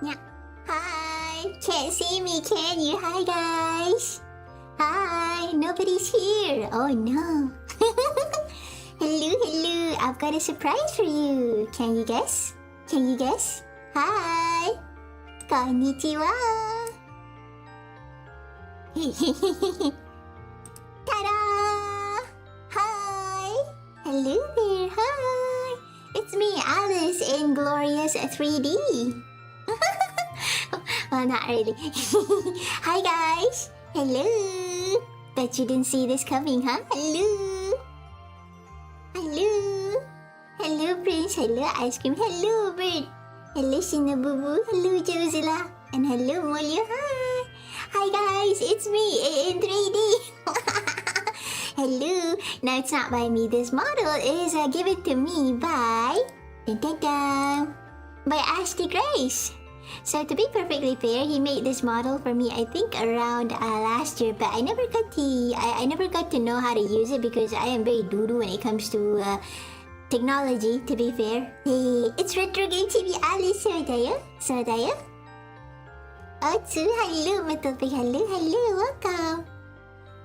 Yeah. Hi! Can't see me, can you? Hi, guys! Hi! Nobody's here! Oh, no! Hello, hello! I've got a surprise for you! Can you guess? Can you guess? Hi! Konnichiwa! Ta-da! Hi! Hello there! Hi! It's me, Alice, in Glorious 3D! Well, not really. Hi, guys! Hello! Bet you didn't see this coming, huh? Hello! Hello! Hello, Prince! Hello, Ice Cream! Hello, Bird! Hello, Shinabubu! Hello, Josila! And hello, Molyo! Hi! Hi, guys! It's me in 3D! Hello. Now it's not by me. This model is given to me by... Dun, dun, dun, by Ashley Grace. So to be perfectly fair, he made this model for me, I think around last year, but I never got to know how to use it because I am very doo-doo when it comes to technology, to be fair. Hey, it's Retro Game TV Alice. Sozaiya. Otsu, hello, Metal Pig, hello, welcome.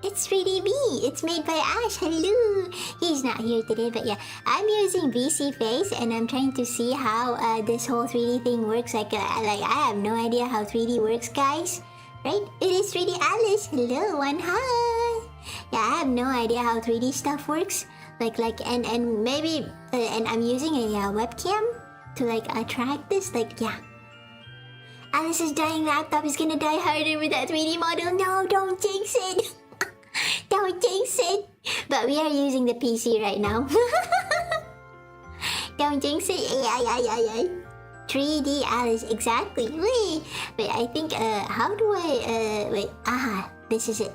It's 3DB. It's made by Ash. Hello. He's not here today, but yeah, I'm using VC Face and I'm trying to see how this whole 3D thing works. Like I have no idea how 3D works, guys. Right? It is 3D Alice. Hello, one hi. Yeah, I have no idea how 3D stuff works. And maybe and I'm using a webcam to track this. Yeah. Alice's dying laptop is gonna die harder with that 3D model. No, don't jinx it. Don't jinx it. But we are using the PC right now. Don't jinx it. Yeah. 3D Alice, exactly. Wait, I think, how do I, wait, this is it.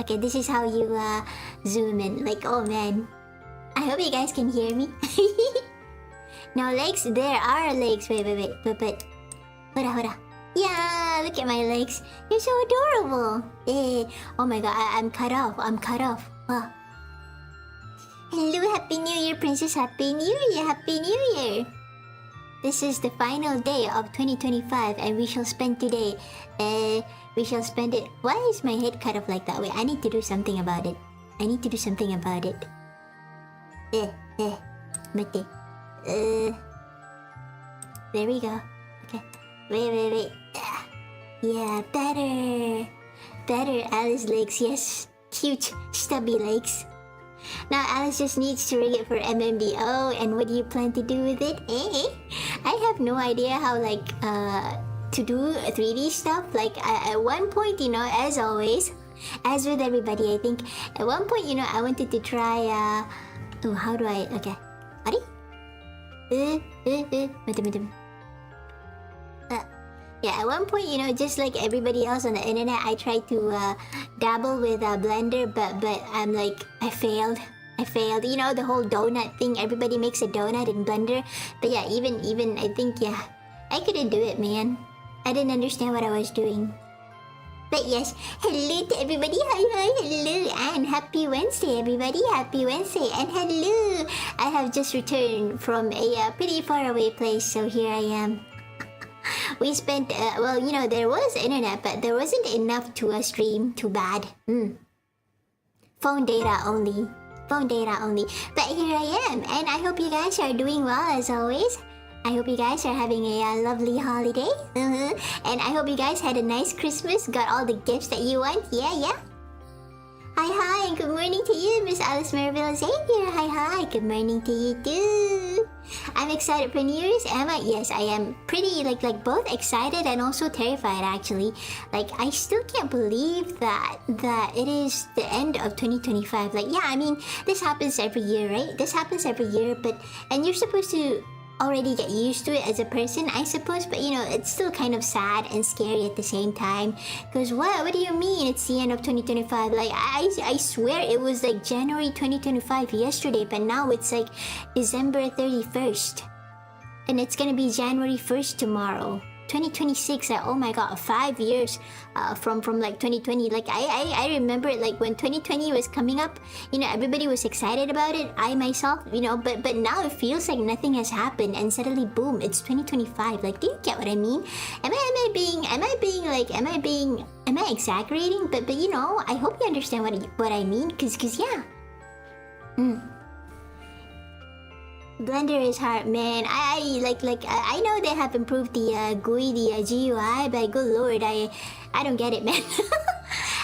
Okay, this is how you, zoom in. Oh man. I hope you guys can hear me. No legs? There are legs. Wait. But. Hold on. Yeah, look at my legs. You're so adorable. Eh. Oh my god, I'm cut off. Wow. Hello, Happy New Year, Princess. Happy New Year. This is the final day of 2025 and we shall spend today. We shall spend it. Why is my head cut off like that? Wait, I need to do something about it. Mate. There we go. Okay. Wait. Yeah, better. Alice legs, yes. Cute, stubby legs. Now Alice just needs to rig it for MMBO, and what do you plan to do with it? I have no idea how to do 3D stuff. At one point, as always, as with everybody, I think at one point, I wanted to try. How do I? Okay, Wait. Yeah, at one point, just like everybody else on the internet, I tried to dabble with Blender, but I'm I failed. The whole donut thing. Everybody makes a donut in Blender, but yeah, even I think I couldn't do it, man. I didn't understand what I was doing. But yes, hello to everybody. Hi, hello, and happy Wednesday, everybody. Happy Wednesday, and hello. I have just returned from a pretty far away place, so here I am. We spent, there was internet, but there wasn't enough to stream. Too bad. Phone data only. But here I am, and I hope you guys are doing well as always. I hope you guys are having a lovely holiday. And I hope you guys had a nice Christmas, got all the gifts that you want. Yeah. Hi, and good morning to you, Miss Alice Marvel Xavier. Hi, good morning to you too. I'm excited for New Year's, Emma. Yes, I am pretty both excited and also terrified actually. I still can't believe that it is the end of 2025. This happens every year, right? And you're supposed to already get used to it as a person, I suppose, but it's still kind of sad and scary at the same time. Because what do you mean it's the end of 2025? I swear it was January 2025 yesterday, but now it's December 31st. And it's gonna be January 1st tomorrow. 2026, oh my god, 5 years from 2020. I remember it when 2020 was coming up, everybody was excited about it. I myself, but now it feels like nothing has happened and suddenly boom, it's 2025. Do you get what I mean? Am I exaggerating? But I hope you understand what I mean, cause yeah. Blender is hard, man. I know they have improved the GUI, the GUI, but good lord, I don't get it, man.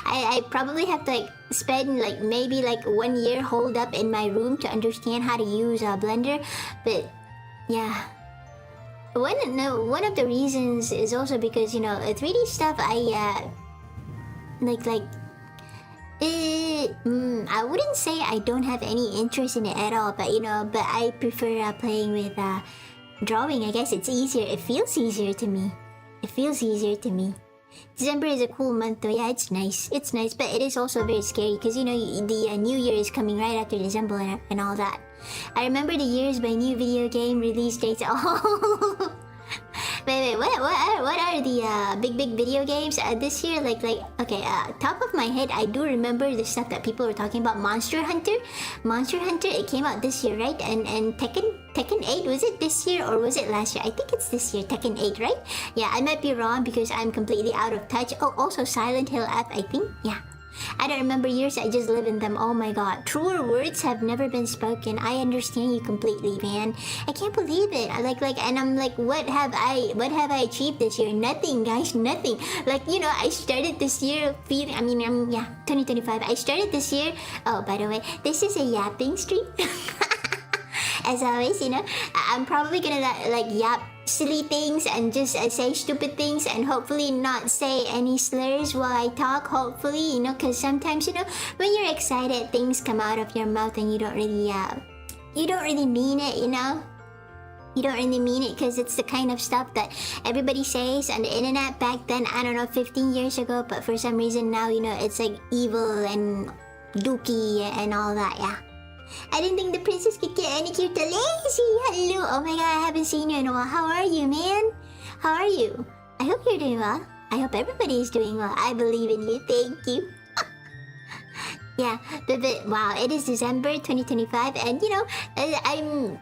I probably have to spend maybe 1 year holed up in my room to understand how to use Blender. But yeah, one of the reasons is also because 3D stuff I wouldn't say I don't have any interest in it at all, but I prefer playing with drawing. I guess it's easier. It feels easier to me. December is a cool month though. Yeah, it's nice. It's nice, but it is also very scary because you know the New Year is coming right after December and all that. I remember the years by new video game release dates. Oh, wait, what are the big video games this year? Like okay, top of my head, I do remember the stuff that people were talking about. Monster Hunter, it came out this year, right? And Tekken 8, was it this year or was it last year? I think it's this year, Tekken 8, right? Yeah, I might be wrong because I'm completely out of touch. Oh, also Silent Hill F, I think. Yeah. I don't remember years, I just live in them. Oh my god. Truer words have never been spoken. I understand you completely, man. I can't believe it. And I'm like, what have I achieved this year? Nothing, guys, nothing. Like, you know, I started this year feeling, 2025. I started this year. Oh, by the way, this is a yapping stream. As always, you know, I'm probably gonna like yap silly things and just say stupid things and hopefully not say any slurs while I talk, hopefully, you know, because sometimes, you know, when you're excited, things come out of your mouth and you don't really mean it, you know. You don't really mean it because it's the kind of stuff that everybody says on the internet back then, I don't know, 15 years ago, but for some reason now, you know, it's like evil and dookie and all that, yeah. I didn't think the princess could get any cuter. Lazy, hello. Oh my god, I haven't seen you in a while. How are you, man? How are you? I hope you're doing well. I hope everybody is doing well. I believe in you. Thank you. Yeah, but wow, it is December 2025 and you know, I'm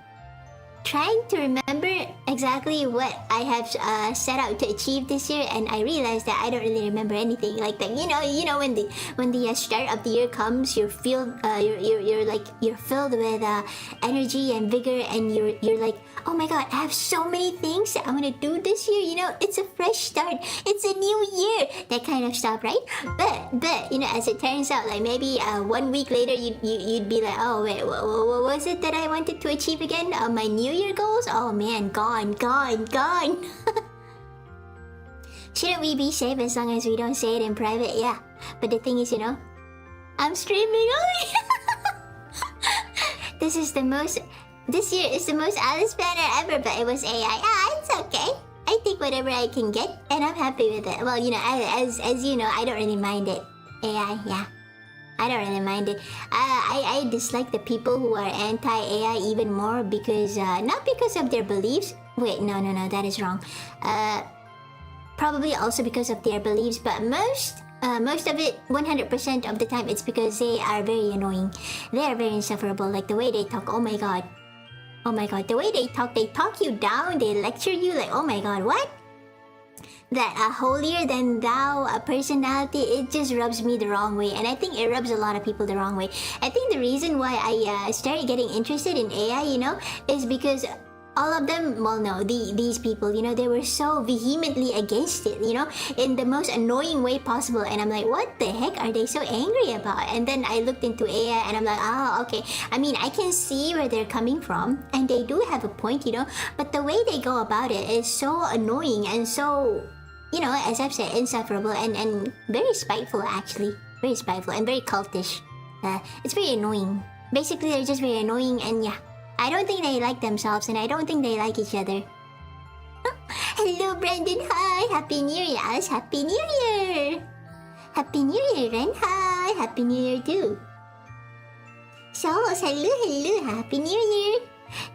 trying to remember exactly what I have set out to achieve this year, and I realized that I don't really remember anything like that. You know, when the start of the year comes, you're filled with energy and vigor, and you're like, oh my god, I have so many things that I'm gonna do this year. You know, it's a fresh start. It's a new year. That kind of stuff, right? But you know, as it turns out, like maybe 1 week later, you'd be like, oh wait, what was it that I wanted to achieve again? My New Year goals? Oh man, gone. Shouldn't we be safe as long as we don't say it in private? Yeah. But the thing is, you know, I'm streaming. This year is the most Alice banner ever, but it was AI. It's okay. I take whatever I can get, and I'm happy with it. Well, you know, as you know, I don't really mind it. AI, yeah. I don't really mind it. I dislike the people who are anti-AI even more because, not because of their beliefs. Wait, no, that is wrong. Probably also because of their beliefs, but most of it, 100% of the time, it's because they are very annoying. They are very insufferable. Like the way they talk, oh my god. The way they talk you down, they lecture you like, oh my god, what? That holier than thou personality, it just rubs me the wrong way, and I think it rubs a lot of people the wrong way. I think the reason why I started getting interested in AI, you know, is because all of them, well no, these people, you know, they were so vehemently against it, you know, in the most annoying way possible, and I'm like, what the heck are they so angry about? And then I looked into AI and I'm like, oh, okay, I mean, I can see where they're coming from, and they do have a point, you know, but the way they go about it is so annoying and so, you know, as I've said, insufferable and very spiteful, actually. Very spiteful and very cultish. It's very annoying. Basically, they're just very annoying, and yeah. I don't think they like themselves, and I don't think they like each other. Hello, Brandon. Hi. Happy New Year, Alice. Happy New Year. Happy New Year, Ren. Hi. Happy New Year, too. So, hello. Happy New Year.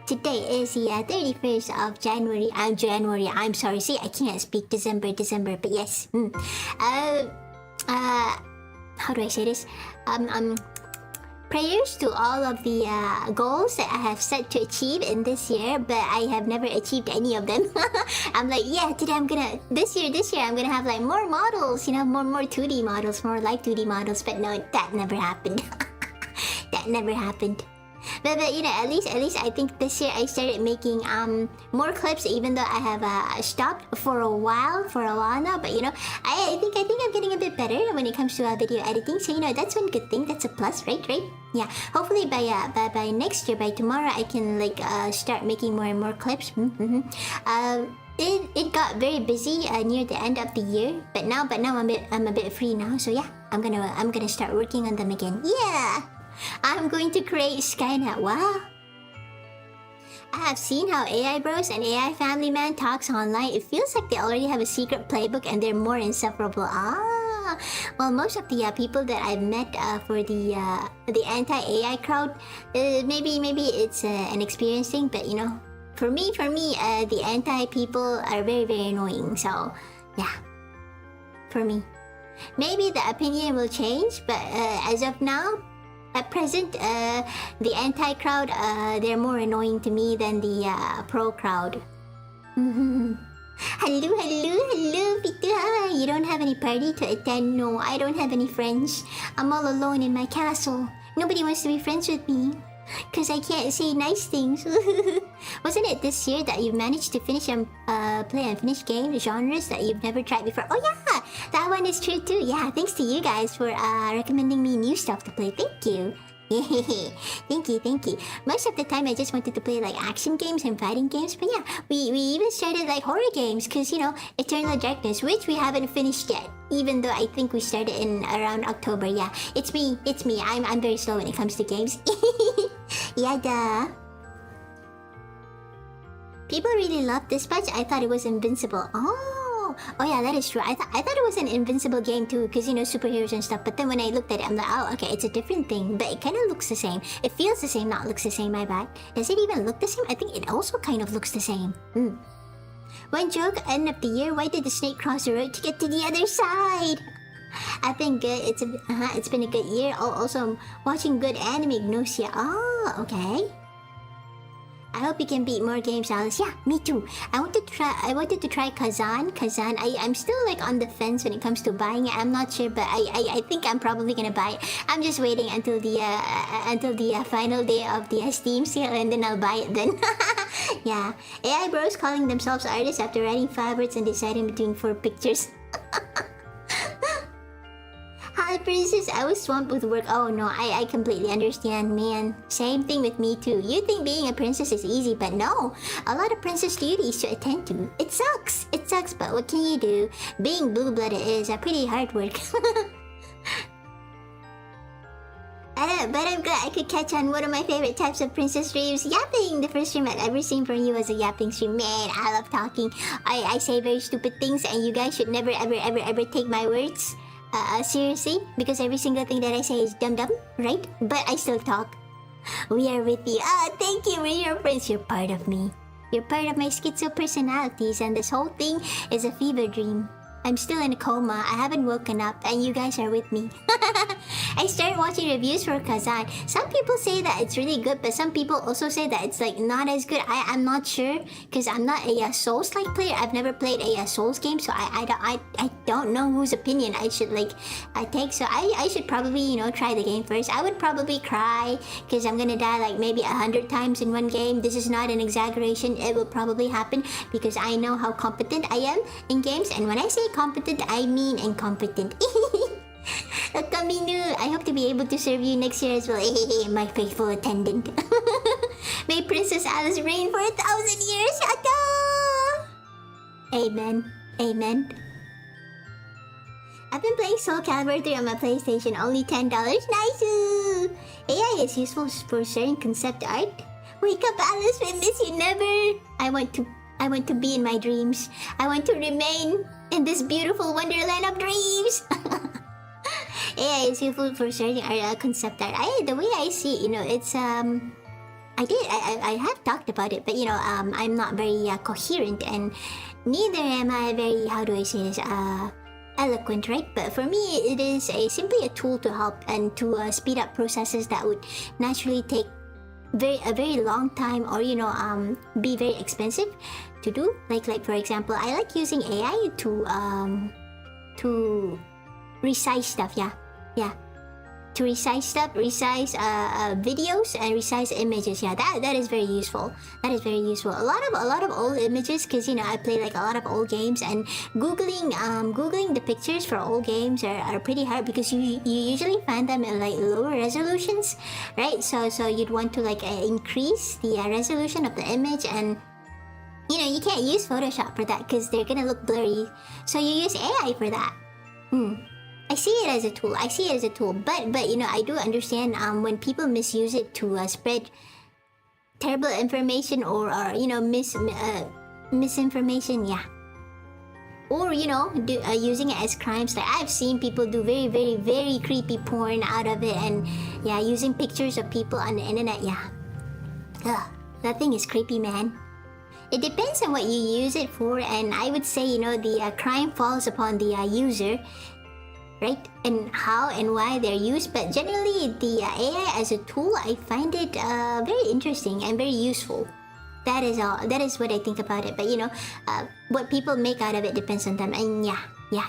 Today is the 31st of January. I'm sorry. See, I can't speak December, but yes. How do I say this? Prayers to all of the goals that I have set to achieve in this year, but I have never achieved any of them. I'm like, yeah, this year I'm gonna have like more models, you know, more 2D models, more live 2D models, but no, that never happened. That never happened. But you know, at least I think this year I started making more clips, even though I have stopped for a while now. But you know, I think I'm getting a bit better when it comes to video editing. So you know, that's one good thing. That's a plus, right? Yeah. Hopefully by next year, by tomorrow, I can like start making more and more clips. It got very busy near the end of the year, but now I'm a bit free now. So yeah, I'm gonna start working on them again. Yeah. I'm going to create Skynet. Wow. I have seen how AI Bros and AI Family Man talks online. It feels like they already have a secret playbook and they're more insufferable. Ah, well, most of the people that I've met for the anti-AI crowd, maybe it's an experience thing, but you know, for me, the anti people are very, very annoying. So, yeah, for me, maybe the opinion will change, but as of now. At present, the anti-crowd, they're more annoying to me than the pro crowd. Hello, Pitu. Hi. You don't have any party to attend? No, I don't have any friends. I'm all alone in my castle. Nobody wants to be friends with me. Because I can't say nice things. Wasn't it this year that you managed to finish play unfinished games, genres that you've never tried before? Oh yeah, that one is true too. Yeah, thanks to you guys for recommending me new stuff to play. Thank you. thank you. Most of the time I just wanted to play like action games and fighting games, but yeah, we even started like horror games because you know Eternal Darkness, which we haven't finished yet. Even though I think we started in around October. Yeah, it's me. I'm very slow when it comes to games. Yeah, duh. People really love this patch. I thought it was invincible. Oh yeah, that is true. I thought it was an invincible game too, because you know superheroes and stuff. But then when I looked at it, I'm like, oh, okay, it's a different thing. But it kind of looks the same. It feels the same, not looks the same. My bad. Does it even look the same? I think it also kind of looks the same. One joke, end of the year. Why did the snake cross the road to get to the other side? I've been good. It's been a good year. Oh, also watching good anime, Gnosia. Oh, okay. I hope you can beat more games, Alice. Yeah, me too. I wanted to try Kazan. I'm still like on the fence when it comes to buying it. I'm not sure, but I think I'm probably gonna buy it. I'm just waiting until the final day of the Steam sale, and then I'll buy it then. Yeah. AI bros calling themselves artists after writing 5 words and deciding between 4 pictures. Hi, princess. I was swamped with work. Oh no, I completely understand, man. Same thing with me too. You think being a princess is easy, but no. A lot of princess duties to attend to. It sucks, but what can you do? Being blue-blooded is a pretty hard work. But I'm glad I could catch on one of my favorite types of princess streams, yapping. The first stream I've ever seen from you was a yapping stream. Man, I love talking. I say very stupid things, and you guys should never ever take my words seriously, because every single thing that I say is dumb, right? But I still talk. We are with you. Thank you. We're your friends. You're part of me. You're part of my schizo personalities, and this whole thing is a fever dream. I'm still in a coma. I haven't woken up, and you guys are with me. I started watching reviews for Kazan. Some people say that it's really good, but some people also say that it's like not as good. I'm not sure, because I'm not a Souls-like player. I've never played a Souls game, so I don't know whose opinion I should take. So I should probably try the game first. I would probably cry because I'm gonna die like maybe 100 times in one game. This is not an exaggeration. It will probably happen because I know how competent I am in games, and when I say competent, I mean incompetent. Kaminu, I hope to be able to serve you next year as well. My faithful attendant. May Princess Alice reign for 1,000 years. Yata! Amen. Amen. I've been playing Soul Calibur 3 on my PlayStation. Only $10. Nice! AI is useful for sharing concept art. Wake up, Alice. We miss you never. I want to be in my dreams. I want to remain in this beautiful wonderland of dreams. AI is useful for sharing our concept art. The way I see it, it's I have talked about it, but I'm not very coherent, and neither am I very, how do I say this, eloquent, right? But for me, it is simply a tool to help and to speed up processes that would naturally take a very long time, or be very expensive to do. Like for example, I like using AI to resize stuff. Yeah, to resize stuff, resize videos, and resize images. Yeah, that is very useful. That is very useful. A lot of old images, because I play like a lot of old games, and googling the pictures for old games are pretty hard, because you usually find them in like lower resolutions, right? So you'd want to increase the resolution of the image, and you can't use Photoshop for that because they're gonna look blurry. So you use AI for that. I see it as a tool. But I do understand when people misuse it to terrible information or you know, misinformation, yeah. Or, you know, using it as crimes. Like, I've seen people do very, very, very creepy porn out of it, and yeah, using pictures of people on the internet, yeah. Ugh, that thing is creepy, man. It depends on what you use it for, and I would say, you know, the crime falls upon the user, right? And how and why they're used. But generally, the AI as a tool, I find it very interesting and very useful. That is all. That is what I think about it. But you know, what people make out of it depends on them. And yeah,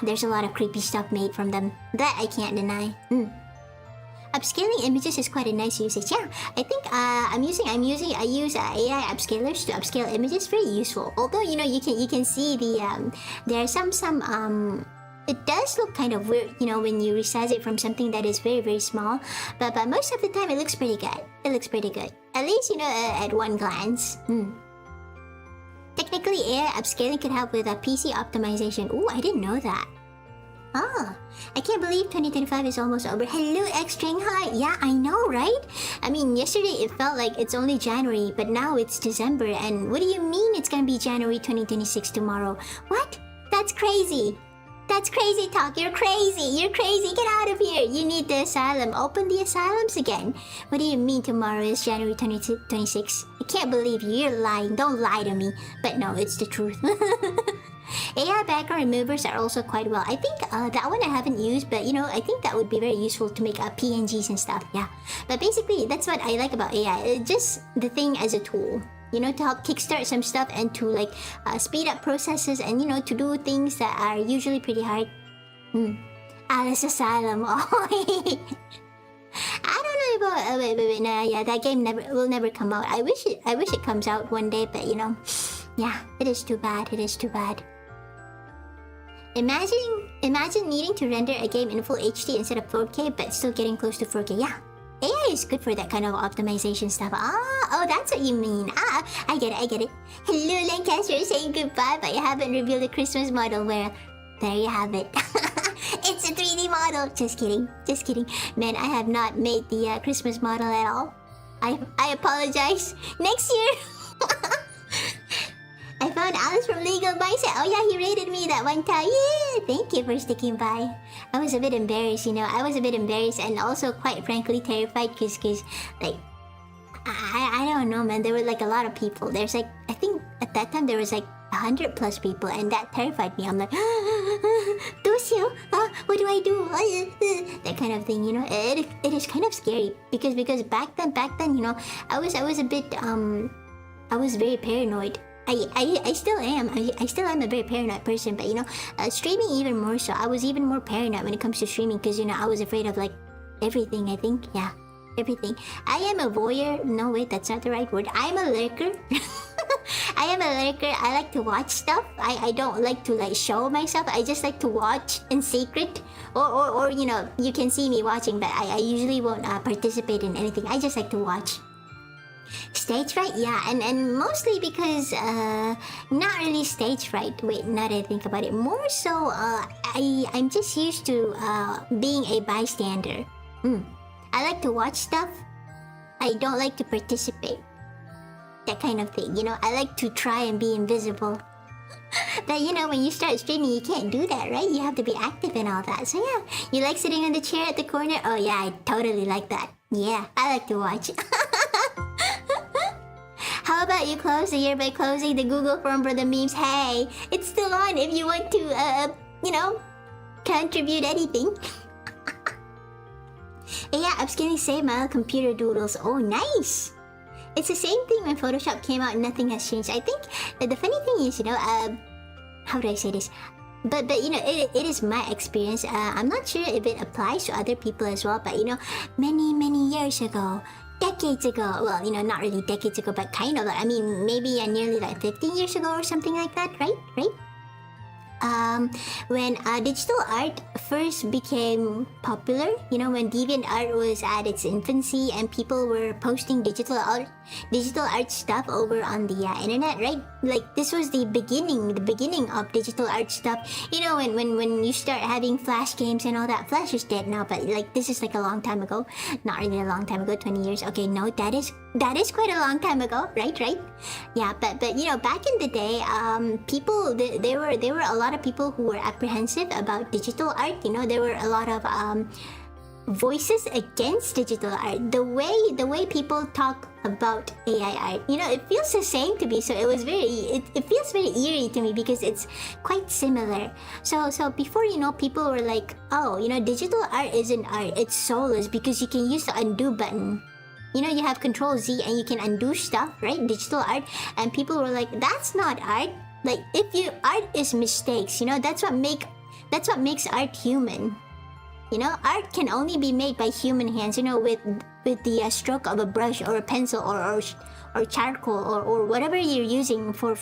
there's a lot of creepy stuff made from them. That I can't deny. Upscaling images is quite a nice usage. Yeah, I think I use AI upscalers to upscale images. Very useful. Although, you know, you can see the there are some it does look kind of weird, you know, when you resize it from something that is very, very small. But most of the time, it looks pretty good. It looks pretty good. At least, you know, at one glance. Technically, AI upscaling could help with PC optimization. Ooh, I didn't know that. Ah, I can't believe 2025 is almost over. Hello, X Shanghai. Yeah, I know, right? I mean, yesterday it felt like it's only January, but now it's December. And what do you mean it's gonna be January 2026 tomorrow? What? That's crazy. That's crazy talk. You're crazy. You're crazy. Get out of here. You need the asylum. Open the asylums again. What do you mean tomorrow is January 2026? I can't believe you. You're lying. Don't lie to me. But no, it's the truth. AI background removers are also quite well. I think that one I haven't used, but you know, I think that would be very useful to make PNGs and stuff. Yeah. But basically, that's what I like about AI. Just the thing as a tool. You know, to help kickstart some stuff and to like speed up processes and, you know, to do things that are usually pretty hard. Alice Asylum. Oh, I don't know about wait, nah, yeah, that game will never come out. I wish it comes out one day, but you know, yeah, it is too bad. It is too bad. Imagine needing to render a game in full HD instead of 4K, but still getting close to 4K. Yeah. AI is good for that kind of optimization stuff. Oh, that's what you mean. I get it. Hello, Lancaster, saying goodbye, but you haven't revealed the Christmas model. Well, there you have it. It's a 3D model. Just kidding. Man, I have not made the Christmas model at all. I apologize. Next year. I found Alice from Legal Mindset. Oh yeah, he rated me that one time. Yeah, thank you for sticking by. I was a bit embarrassed, you know. I was a bit embarrassed and also quite frankly terrified because like, I don't know, man. There were like a lot of people. There's like, I think at that time there was like 100 plus people, and that terrified me. I'm like, what do I do? That kind of thing, you know. It is kind of scary because back then, you know, I was a bit I was very paranoid. I still am. I still am a very paranoid person, but you know, streaming even more so. I was even more paranoid when it comes to streaming because, you know, I was afraid of like everything, I think. Yeah, everything. I am a voyeur. No, wait, that's not the right word. I'm a lurker. I am a lurker. I like to watch stuff. I don't like to like show myself. I just like to watch in secret. Or you know, you can see me watching, but I usually won't participate in anything. I just like to watch. Stage fright? Yeah, and mostly because, not really stage fright. Wait, now that I think about it. More so, I'm just used to, being a bystander. I like to watch stuff. I don't like to participate. That kind of thing, you know? I like to try and be invisible. But you know, when you start streaming, you can't do that, right? You have to be active and all that. So yeah, you like sitting on the chair at the corner? Oh yeah, I totally like that. Yeah, I like to watch. How about you close the year by closing the Google form for the memes? Hey, it's still on if you want to, you know, contribute anything. Yeah, upscaling save my computer doodles. Oh, nice. It's the same thing when Photoshop came out. Nothing has changed. I think the funny thing is, you know, how do I say this? But you know, it is my experience. I'm not sure if it applies to other people as well. But you know, many years ago, decades ago, well, you know, not really decades ago, but kind of. I mean, maybe nearly like 15 years ago or something like that, right? When digital art first became popular, you know, when DeviantArt was at its infancy and people were posting digital art stuff over on the internet, right? Like this was the beginning of digital art stuff. You know, when you start having Flash games and all that. Flash is dead now, but like this is like a long time ago. Not really a long time ago, 20 years. Okay, no, that is that is quite a long time ago, right? Yeah, but back in the day, people there were a lot of people who were apprehensive about digital art. There were a lot of voices against digital art. The way people talk about AI art, it feels the same to me. So it was it feels very eerie to me because it's quite similar. So before, people were like, oh, digital art isn't art, it's soulless because you can use the undo button. You have Control Z and you can undo stuff, right? Digital art. And people were like, that's not art. Like, art is mistakes, that's what makes art human. Art can only be made by human hands, with the stroke of a brush or a pencil or charcoal or whatever you're using for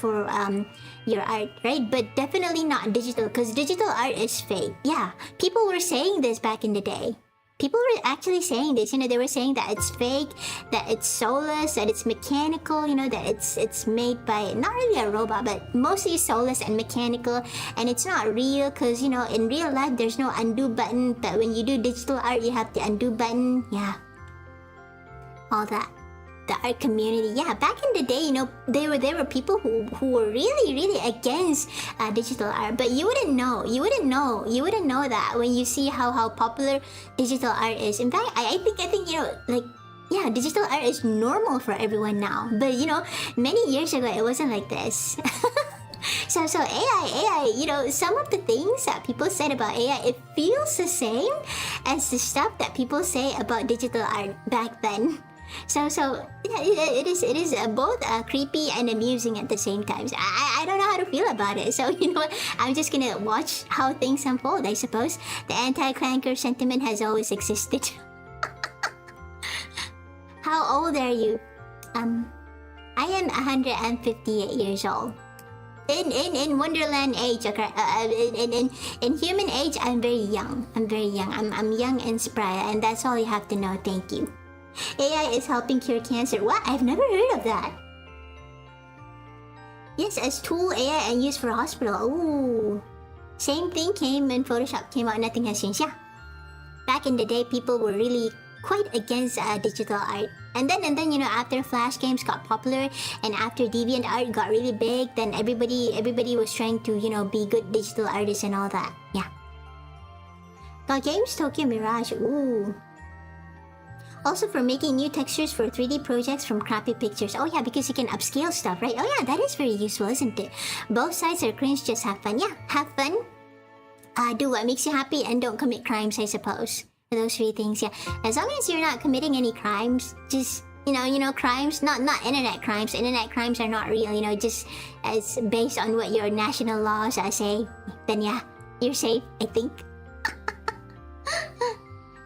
your art, right? But definitely not digital, because digital art is fake. Yeah, people were saying this back in the day. People were actually saying this. They were saying that it's fake, that it's soulless, that it's mechanical, that it's made by not really a robot, but mostly soulless and mechanical, and it's not real because, in real life there's no undo button, but when you do digital art you have the undo button. Yeah. All that. The art community, yeah, back in the day, there were people who were really against digital art, but you wouldn't know that when you see how popular digital art is. In fact, I think digital art is normal for everyone now. But many years ago it wasn't like this. So AI, some of the things that people said about AI, it feels the same as the stuff that people say about digital art back then. So yeah, it is both creepy and amusing at the same time. So I don't know how to feel about it. So I'm just gonna watch how things unfold, I suppose. The anti-clanker sentiment has always existed. How old are you? I am 158 years old. In Wonderland age, okay. In human age, I'm very young. I'm young and spry, and that's all you have to know. Thank you. AI is helping cure cancer. What? I've never heard of that. Yes, as tool AI and used for hospital. Ooh. Same thing came when Photoshop came out. Nothing has changed. Yeah. Back in the day, people were really quite against digital art. And then after Flash games got popular and after DeviantArt got really big, then everybody was trying to, be good digital artists and all that. Yeah. The game's Tokyo Mirage. Ooh. Also for making new textures for 3D projects from crappy pictures. Oh yeah, because you can upscale stuff, right? Oh yeah, that is very useful, isn't it? Both sides are cringe, just have fun. Yeah, have fun. Do what makes you happy and don't commit crimes, I suppose. Those three things, yeah. As long as you're not committing any crimes, just, crimes, not internet crimes. Internet crimes are not real, just as based on what your national laws say. Then yeah, you're safe, I think.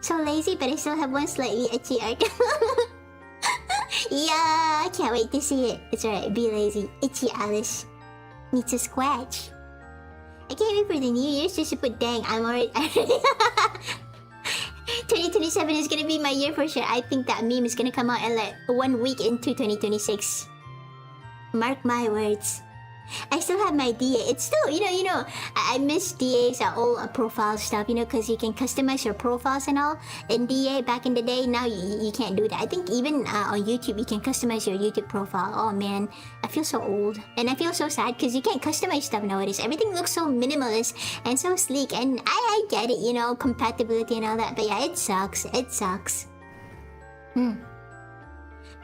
So lazy, but I still have one slightly itchy art. Yeah, I can't wait to see it. It's alright, be lazy. Itchy Alice needs a squatch. I can't wait for the New Year's just to put dang, I'm already... 2027 is gonna be my year for sure. I think that meme is gonna come out in like 1 week into 2026. Mark my words. I still have my DA. It's still, I miss DA's old profile stuff, because you can customize your profiles and all. In DA back in the day, now you can't do that. I think even on YouTube, you can customize your YouTube profile. Oh man, I feel so old. And I feel so sad because you can't customize stuff nowadays. Everything looks so minimalist and so sleek. And I get it, compatibility and all that. But yeah, it sucks. It sucks.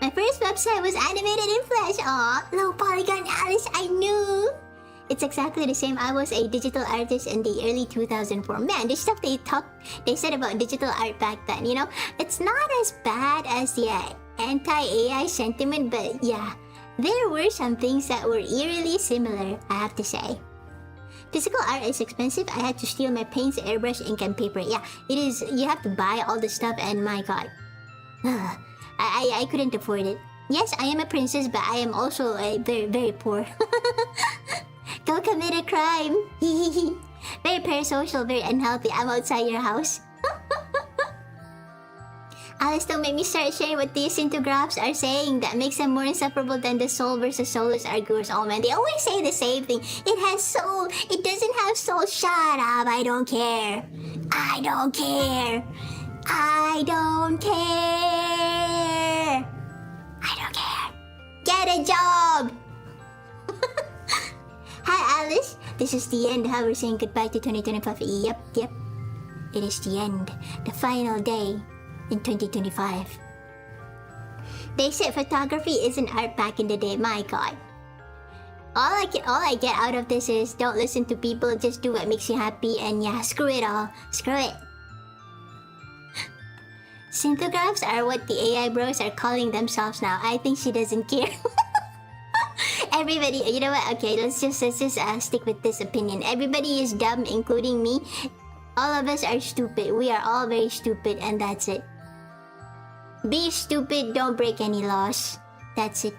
My first website was animated in Flash. Aw, low polygon Alice, I knew. It's exactly the same. I was a digital artist in the early 2004. Man, the stuff they said about digital art back then, it's not as bad as the anti-AI sentiment, but yeah, there were some things that were eerily similar, I have to say. Physical art is expensive. I had to steal my paints, airbrush, ink, and paper. Yeah, it is. You have to buy all the stuff, and my god. I couldn't afford it. Yes, I am a princess, but I am also very, very poor. Don't commit a crime. Very parasocial, very unhealthy. I'm outside your house. Alice, don't make me start sharing what these syntographs are saying. That makes them more insufferable than the soul versus soulless arguers. Oh man, they always say the same thing. It has soul. It doesn't have soul. Shut up. I don't care. I don't care. I don't care. I get a job! Hi, Alice. This is the end. How we're saying goodbye to 2025. Yep. It is the end. The final day in 2025. They said photography isn't art back in the day. My God. All I get out of this is don't listen to people. Just do what makes you happy. And yeah, screw it all. Screw it. Synthographs are what the AI bros are calling themselves now. I think she doesn't care. Everybody, you know what? Okay, let's just stick with this opinion. Everybody is dumb, including me. All of us are stupid. We are all very stupid, and that's it. Be stupid, don't break any laws. That's it.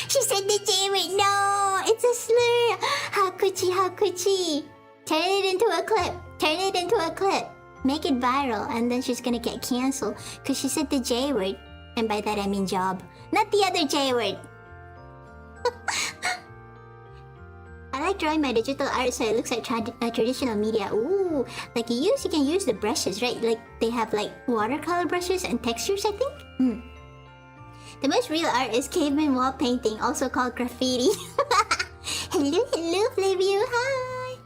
She said the J word. No, it's a slur. How could she? How could she? Turn it into a clip. Turn it into a clip. Make it viral, and then she's gonna get cancelled because she said the J word, and by that I mean job, not the other J word. I like drawing my digital art so it looks like traditional media. Ooh, like you can use the brushes, right? Like they have like watercolor brushes and textures, I think. The most real art is caveman wall painting, also called graffiti. Hello, Flavio. Hi.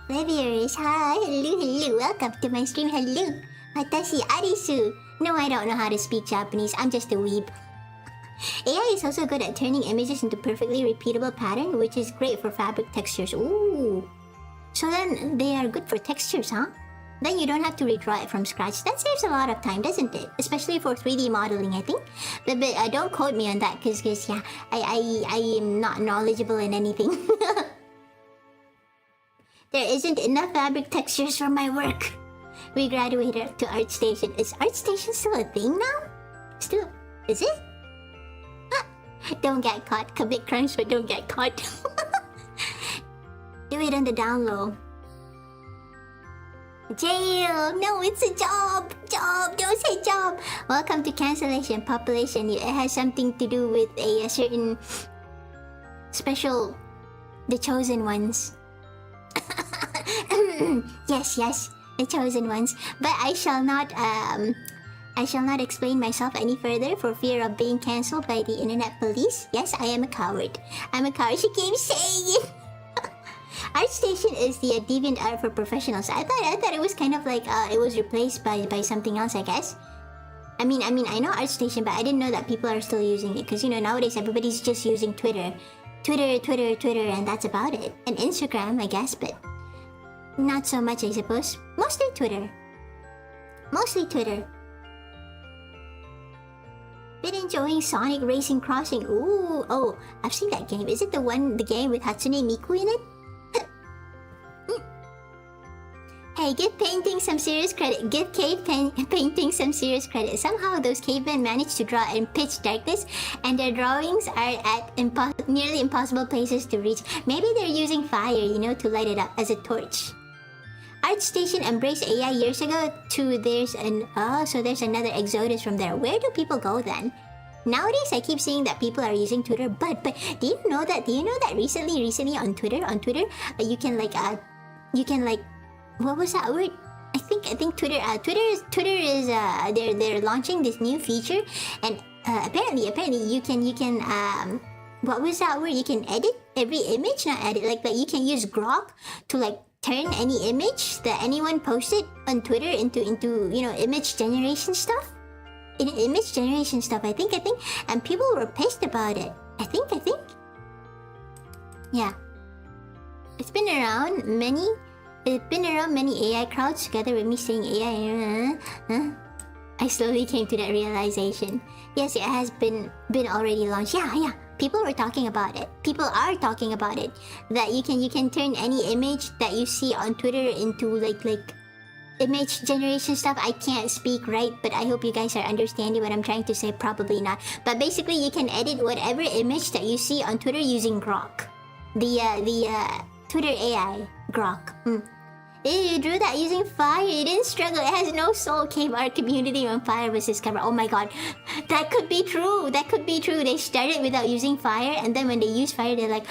Flavius, hi. Hello. Welcome to my stream. Hello. Watashi arisu. No, I don't know how to speak Japanese. I'm just a weeb. AI is also good at turning images into perfectly repeatable pattern, which is great for fabric textures. Ooh. So then they are good for textures, huh? Then you don't have to redraw it from scratch. That saves a lot of time, doesn't it? Especially for 3D modeling, I think. But don't quote me on that, because yeah, I am not knowledgeable in anything. There isn't enough fabric textures for my work. We graduated to ArtStation. Is ArtStation still a thing now? Still, is it? Don't get caught. Commit crimes, but don't get caught. Do it on the down low. Jail! No, it's a job! Job! Don't say job! Welcome to cancellation population. It has something to do with a certain special... the chosen ones. Yes, the chosen ones. But I shall not explain myself any further for fear of being cancelled by the internet police. Yes, I am a coward. I'm a coward. She keeps saying it. ArtStation is the DeviantArt for professionals. I thought it was kind of like it was replaced by something else, I guess. I mean, I know ArtStation, but I didn't know that people are still using it. Because, you know, nowadays everybody's just using Twitter, and that's about it. And Instagram, I guess, but not so much, I suppose. Mostly Twitter. Been enjoying Sonic Racing Crossing. Ooh, oh, I've seen that game. Is it the game with Hatsune Miku in it? Hey, give painting some serious credit. Give painting some serious credit. Somehow those cavemen managed to draw in pitch darkness, and their drawings are at nearly impossible places to reach. Maybe they're using fire, you know, to light it up as a torch. ArtStation embraced AI years ago. There's another exodus from there. Where do people go then? Nowadays, I keep seeing that people are using Twitter, but do you know that recently on Twitter, you can like what was that word? I think Twitter is they're launching this new feature, and apparently you can what was that word? You can edit every image, not edit, like you can use Grok to like turn any image that anyone posted on Twitter into you know, image generation stuff. I think, and people were pissed about it. I think. Yeah. It's been around many AI crowds together with me saying AI. I slowly came to that realization. Yes, it has been already launched. Yeah. People were talking about it. People are talking about it. That you can turn any image that you see on Twitter into like image generation stuff. I can't speak right, but I hope you guys are understanding what I'm trying to say. Probably not. But basically, you can edit whatever image that you see on Twitter using Grok. The Twitter AI Grok. You drew that using fire. You didn't struggle. It has no soul. Came our community when fire was discovered. Oh my god. That could be true. They started without using fire, and then when they use fire, they're like,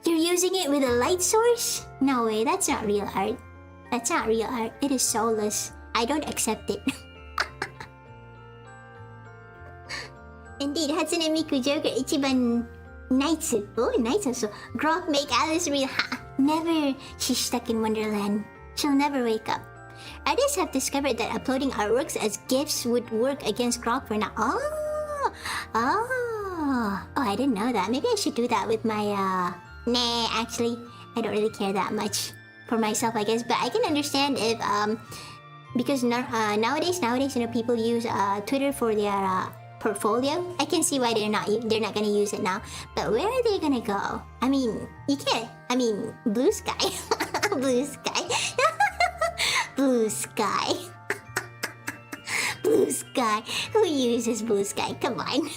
you're using it with a light source? No way. That's not real art. It is soulless. I don't accept it. Indeed, Hatsune Miku Joker Ichiban Nights. Oh, nights also. Grok make Alice real. Ha! Never. She's stuck in Wonderland. She'll never wake up. Artists have discovered that uploading artworks as GIFs would work against Grok for now. Oh! Oh! Oh, I didn't know that. Maybe I should do that with my, Nah, actually, I don't really care that much for myself, I guess. But I can understand if, because nowadays, you know, people use, Twitter for their, portfolio. I can see why they're not gonna use it now. But where are they gonna go? I mean, you can't. I mean, Blue Sky. Blue Sky. Blue Sky. Blue Sky. Who uses Blue Sky? Come on.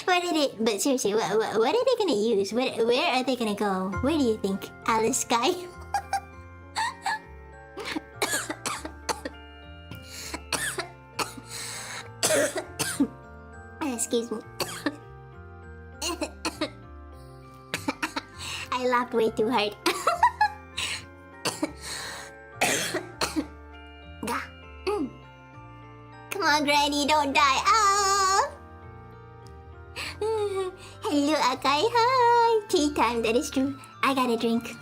What are they? But seriously, what are they gonna use? Where are they gonna go? Where do you think? Alice Sky. Excuse me. I laughed way too hard. Come on, Granny, don't die. Ah! Hello, Akai. Hi. Tea time, that is true. I got a drink.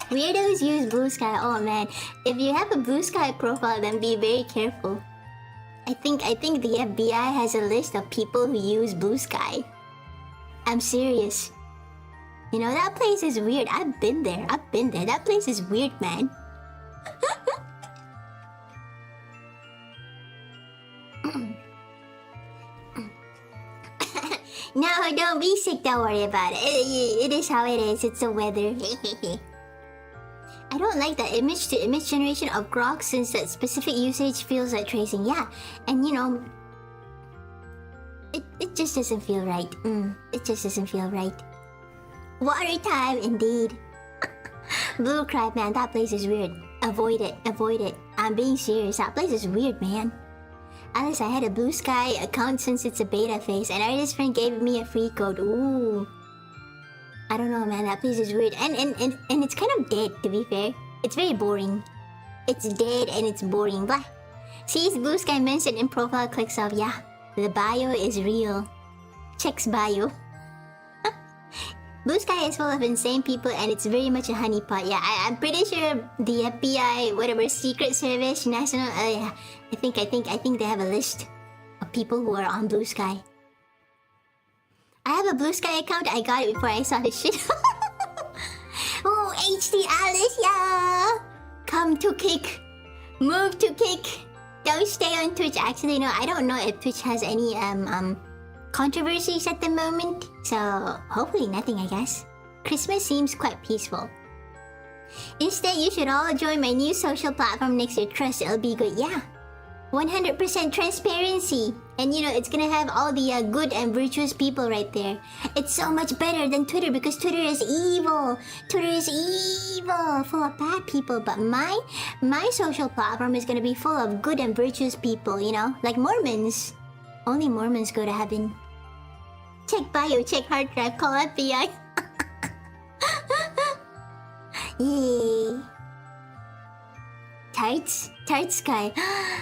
Weirdos use Blue Sky. Oh man, if you have a Blue Sky profile, then be very careful. I think the FBI has a list of people who use Blue Sky. I'm serious. You know, that place is weird. I've been there. That place is weird, man. No, don't be sick. Don't worry about it. It is how it is. It's the weather. I don't like the image-to-image generation of Grok since that specific usage feels like tracing. Yeah, and you know, it just doesn't feel right. It just doesn't feel right. Water time, indeed. Blue Crab, man, that place is weird. Avoid it, avoid it. I'm being serious. That place is weird, man. Alice, I had a Blue Sky account since it's a beta phase, and artist friend gave me a free code. Ooh. I don't know, man. That place is weird, and it's kind of dead. To be fair, it's very boring. It's dead and it's boring. Blah. Sees Blue Sky mentioned in profile. Clicks off. Yeah, the bio is real. Checks bio. Blue Sky is full of insane people, and it's very much a honeypot. Yeah, I'm pretty sure the FBI, whatever, Secret Service, National. Yeah, I think they have a list of people who are on Blue Sky. I have a Blue Sky account. I got it before I saw this shit. Oh, HD Alice, yeah. Come to Kick. Move to Kick. Don't stay on Twitch. Actually, no, I don't know if Twitch has any controversies at the moment. So hopefully nothing, I guess. Christmas seems quite peaceful. Instead, you should all join my new social platform next year. Trust, it'll be good. Yeah. 100% transparency, and you know it's gonna have all the good and virtuous people right there. It's so much better than Twitter because Twitter is evil. Twitter is evil, full of bad people. But my social platform is gonna be full of good and virtuous people. You know, like Mormons. Only Mormons go to heaven. Check bio, check hard drive, call FBI. Yay. Tart Sky.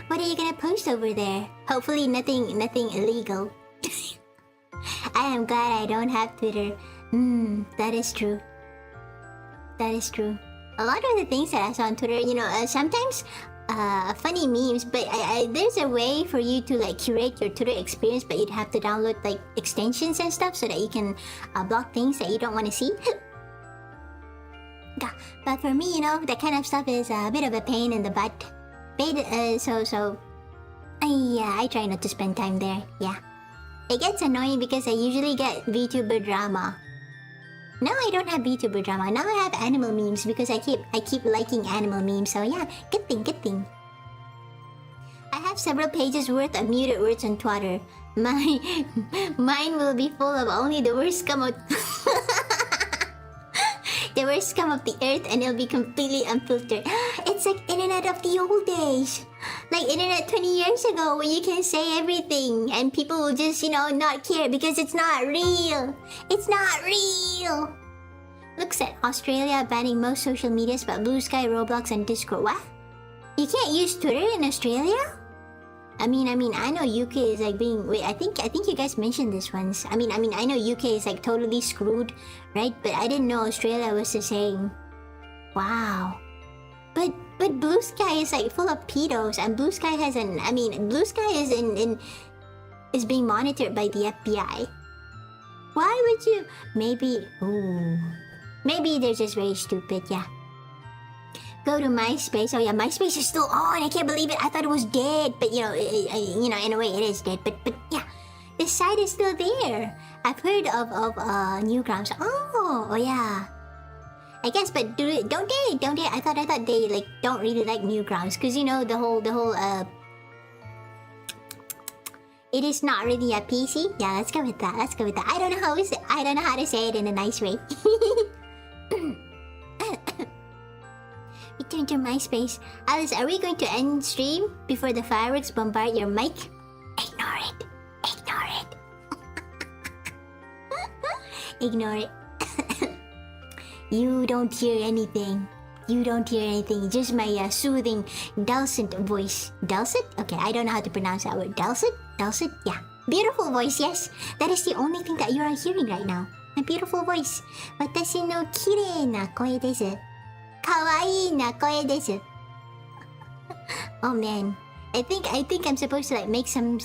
What are you gonna post over there? Hopefully nothing illegal. I am glad I don't have Twitter. That is true. That is true. A lot of the things that I saw on Twitter, you know, sometimes funny memes, but there's a way for you to like curate your Twitter experience, but you'd have to download like extensions and stuff so that you can block things that you don't want to see. But for me, you know, that kind of stuff is a bit of a pain in the butt. I try not to spend time there. Yeah, it gets annoying because I usually get VTuber drama. Now I don't have VTuber drama. Now I have animal memes because I keep liking animal memes. So yeah, good thing. I have several pages worth of muted words on Twitter. Mine will be full of only the worst scum of the worst scum of the earth, and it'll be completely unfiltered. It's like internet of the old days. Like internet 20 years ago where you can say everything and people will just, you know, not care because it's not real. It's not real. Looks at Australia banning most social medias but Blue Sky, Roblox, and Discord. What? You can't use Twitter in Australia? I mean, I know UK is like being. Wait, I think you guys mentioned this once. I mean, I know UK is like totally screwed, right? But I didn't know Australia was the same. Wow. But Blue Sky is like full of pedos, and Blue Sky has an. I mean, Blue Sky is being monitored by the FBI. Why would you? Maybe. Ooh. Maybe they're just very stupid. Yeah. Go to MySpace. Oh yeah, MySpace is still on. I can't believe it. I thought it was dead, but you know, in a way, it is dead. But yeah, the site is still there. I've heard of Newgrounds. Oh yeah. I guess, but don't they? I thought they like don't really like Newgrounds because you know the whole It is not really a PC. Yeah, let's go with that. I don't know how to say it in a nice way. Return to MySpace. Alice, are we going to end stream before the fireworks bombard your mic? Ignore it. Ignore it. You don't hear anything. Just my soothing, dulcet voice. Dulcet? Okay, I don't know how to pronounce that word. Dulcet? Yeah. Beautiful voice, yes. That is the only thing that you are hearing right now. My beautiful voice. Watashi no kirei na koe desu. Kawaii na koe desu. Oh man. I think I'm supposed to like make some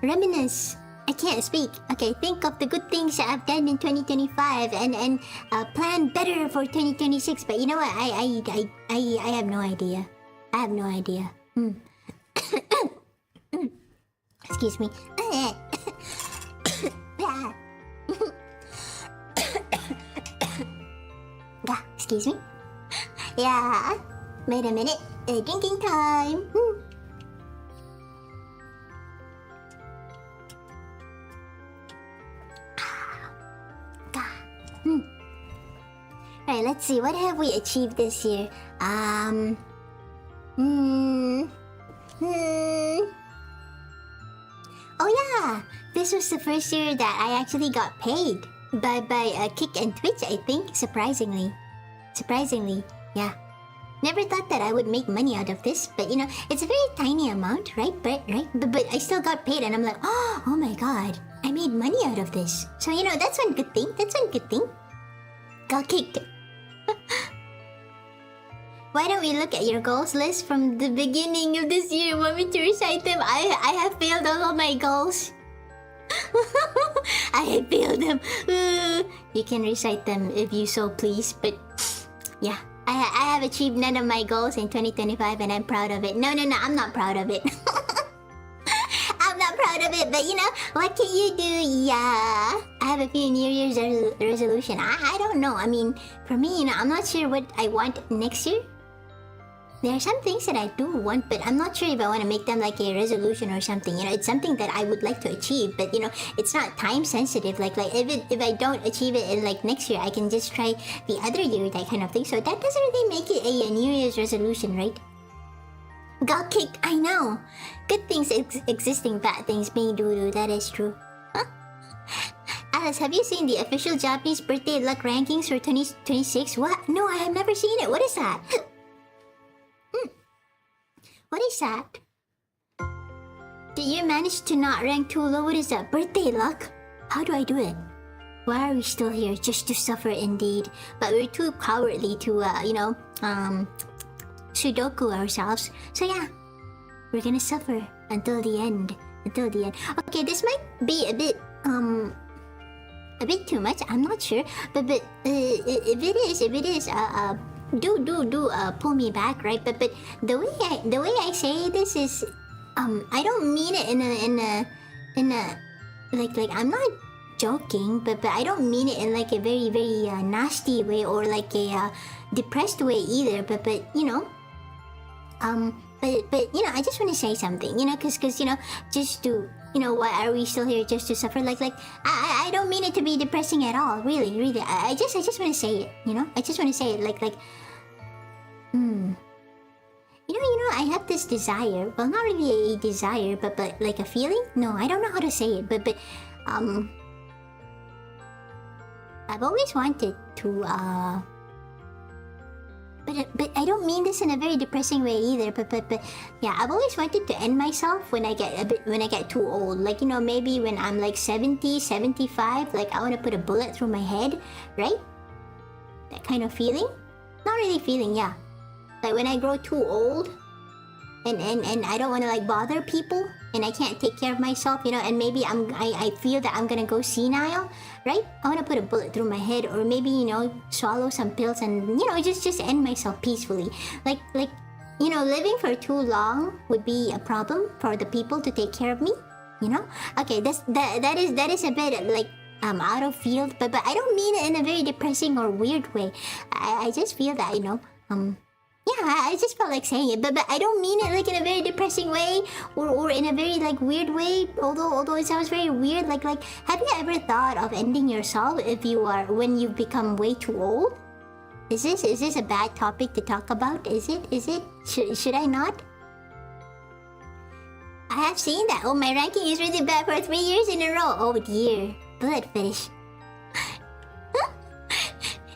reminisce. I can't speak. Okay, think of the good things that I've done in 2025 and plan better for 2026. But you know what? I have no idea. Excuse me. Excuse me. Yeah. Wait a minute. Drinking time. Alright, let's see. What have we achieved this year? Oh yeah! This was the first year that I actually got paid by Kick and Twitch, I think. Surprisingly, yeah. Never thought that I would make money out of this, but you know, it's a very tiny amount, right? But I still got paid, and I'm like, oh my god, I made money out of this. So you know, that's one good thing. Got kicked. Why don't we look at your goals list from the beginning of this year? Want me to recite them? I have failed all of my goals. I have failed them. You can recite them if you so please, but yeah. I have achieved none of my goals in 2025 and I'm proud of it. No, I'm not proud of it. I'm not proud of it, but you know, what can you do? Yeah. I have a few New Year's resolution. I don't know. I mean, for me, you know, I'm not sure what I want next year. There are some things that I do want, but I'm not sure if I want to make them like a resolution or something. You know, it's something that I would like to achieve, but you know, it's not time sensitive. Like if I don't achieve it in like next year, I can just try the other year, that kind of thing. So that doesn't really make it a New Year's resolution, right? Got kicked, I know. Good things existing, bad things being doo-doo. That is true. Alice, have you seen the official Japanese birthday luck rankings for 2026? What? No, I have never seen it. What is that? What is that? Did you manage to not rank too low? What is that? Birthday luck? How do I do it? Why are we still here? Just to suffer indeed. But we're too cowardly to, Sudoku ourselves. So yeah, we're gonna suffer until the end. Okay, this might be a bit too much. I'm not sure. But if it is, do pull me back, right? But the way I say this is, I don't mean it in a like I'm not joking, but I don't mean it in like a very nasty way or like a depressed way either. But you know, but you know, I just want to say something, you know, because you know, just to, you know, why are we still here? Just to suffer? Like I don't mean it to be depressing at all. Really. I just want to say it, you know. I just want to say it like You know, I have this desire. Well, not really a desire, but like a feeling. No, I don't know how to say it, but I've always wanted to But I don't mean this in a very depressing way either. But yeah, I've always wanted to end myself when I get too old. Like, you know, maybe when I'm like 70, 75, like I want to put a bullet through my head, right? That kind of feeling. Not really feeling, yeah. Like when I grow too old and I don't want to like bother people and I can't take care of myself, you know, and maybe I feel that I'm gonna go senile, right? I want to put a bullet through my head, or maybe, you know, swallow some pills and, you know, just end myself peacefully. Like you know, living for too long would be a problem for the people to take care of me, you know? Okay, that is a bit like out of field, but I don't mean it in a very depressing or weird way. I just feel that, you know, yeah, I just felt like saying it, but I don't mean it like in a very depressing way or in a very like weird way. Although it sounds very weird. Like have you ever thought of ending yourself when you become way too old? Is this a bad topic to talk about? Is it? Should I not? I have seen that. Oh, my ranking is really bad for 3 years in a row. Oh dear, blood fetish.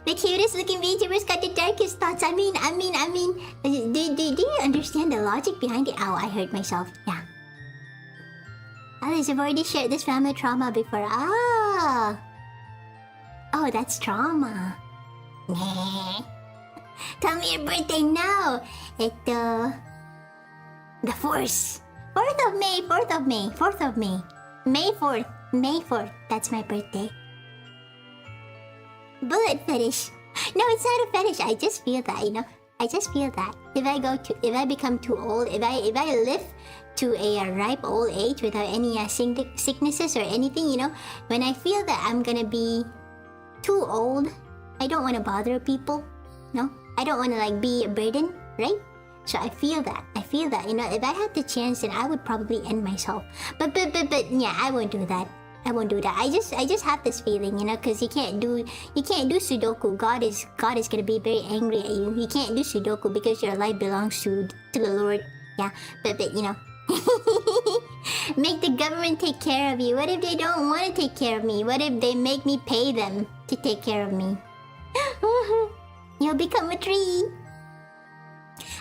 The cutest looking VTubers got the darkest thoughts. I mean, do you understand the logic behind it? Ow, I hurt myself. Yeah. Others have already shared this family trauma before. Ah. Oh, that's trauma. Tell me your birthday now. The 4th. 4th of May, 4th of May, 4th of May. May 4th. May 4th. That's my birthday. Bullet fetish. No, it's not a fetish. I just feel that, you know. I just feel that if I become too old, if I live to a ripe old age without any sicknesses or anything, you know, when I feel that I'm gonna be too old, I don't want to bother people. No, I don't want to like be a burden, right? So I feel that, you know, if I had the chance, then I would probably end myself. But yeah, I won't do that. I won't do that. I just have this feeling, you know, because you can't do Sudoku. God is gonna be very angry at you. You can't do Sudoku because your life belongs to the Lord. Yeah, but you know, make the government take care of you. What if they don't want to take care of me? What if they make me pay them to take care of me? You'll become a tree.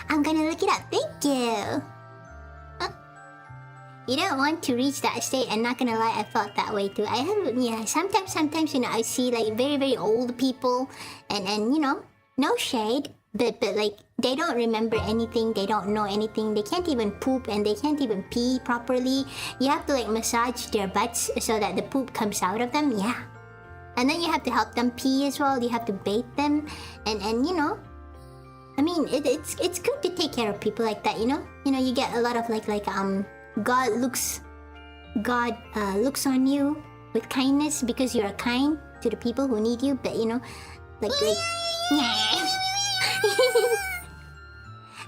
I'm gonna look it up. Thank you. You don't want to reach that state, and not gonna lie, I felt that way too. I have, yeah, sometimes, you know, I see like very, very old people and you know, no shade, but like they don't remember anything, they don't know anything, they can't even poop and they can't even pee properly. You have to like massage their butts so that the poop comes out of them, yeah. And then you have to help them pee as well, you have to bathe them, and you know, I mean, it's good to take care of people like that, you know? You know, you get a lot of like God looks on you with kindness because you're kind to the people who need you, but you know, like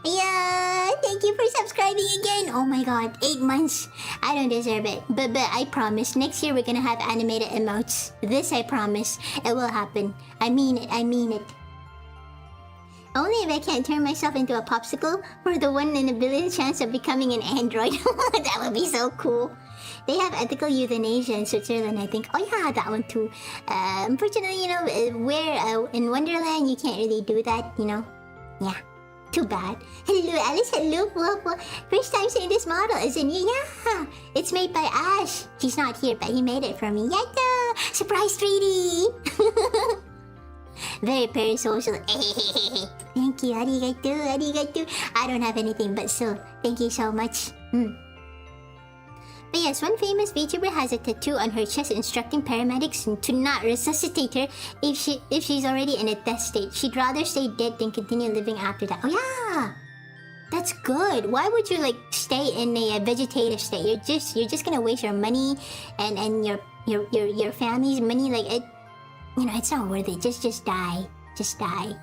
yeah, thank you for subscribing again. Oh my god, 8 months. I don't deserve it, but I promise next year we're gonna have animated emotes. This I promise, it will happen. I mean it. Only if I can't turn myself into a popsicle for the 1 in a billion chance of becoming an android. That would be so cool. They have ethical euthanasia in Switzerland, I think. Oh yeah, that one too. Unfortunately, you know, in Wonderland you can't really do that, you know. Yeah, too bad. Hello, Alice. Hello. First time seeing this model, isn't it? Yeah, it's made by Ash. He's not here, but he made it for me. Yatta! Surprise 3D! Very parasocial. Thank you, arigato. I don't have anything, but still, thank you so much. But yes, one famous VTuber has a tattoo on her chest instructing paramedics to not resuscitate her if she's already in a death state. She'd rather stay dead than continue living after that. Oh yeah, that's good. Why would you like stay in a vegetative state? You're just gonna waste your money and your family's money. Like it. You know, it's not worth it. Just die. Just die.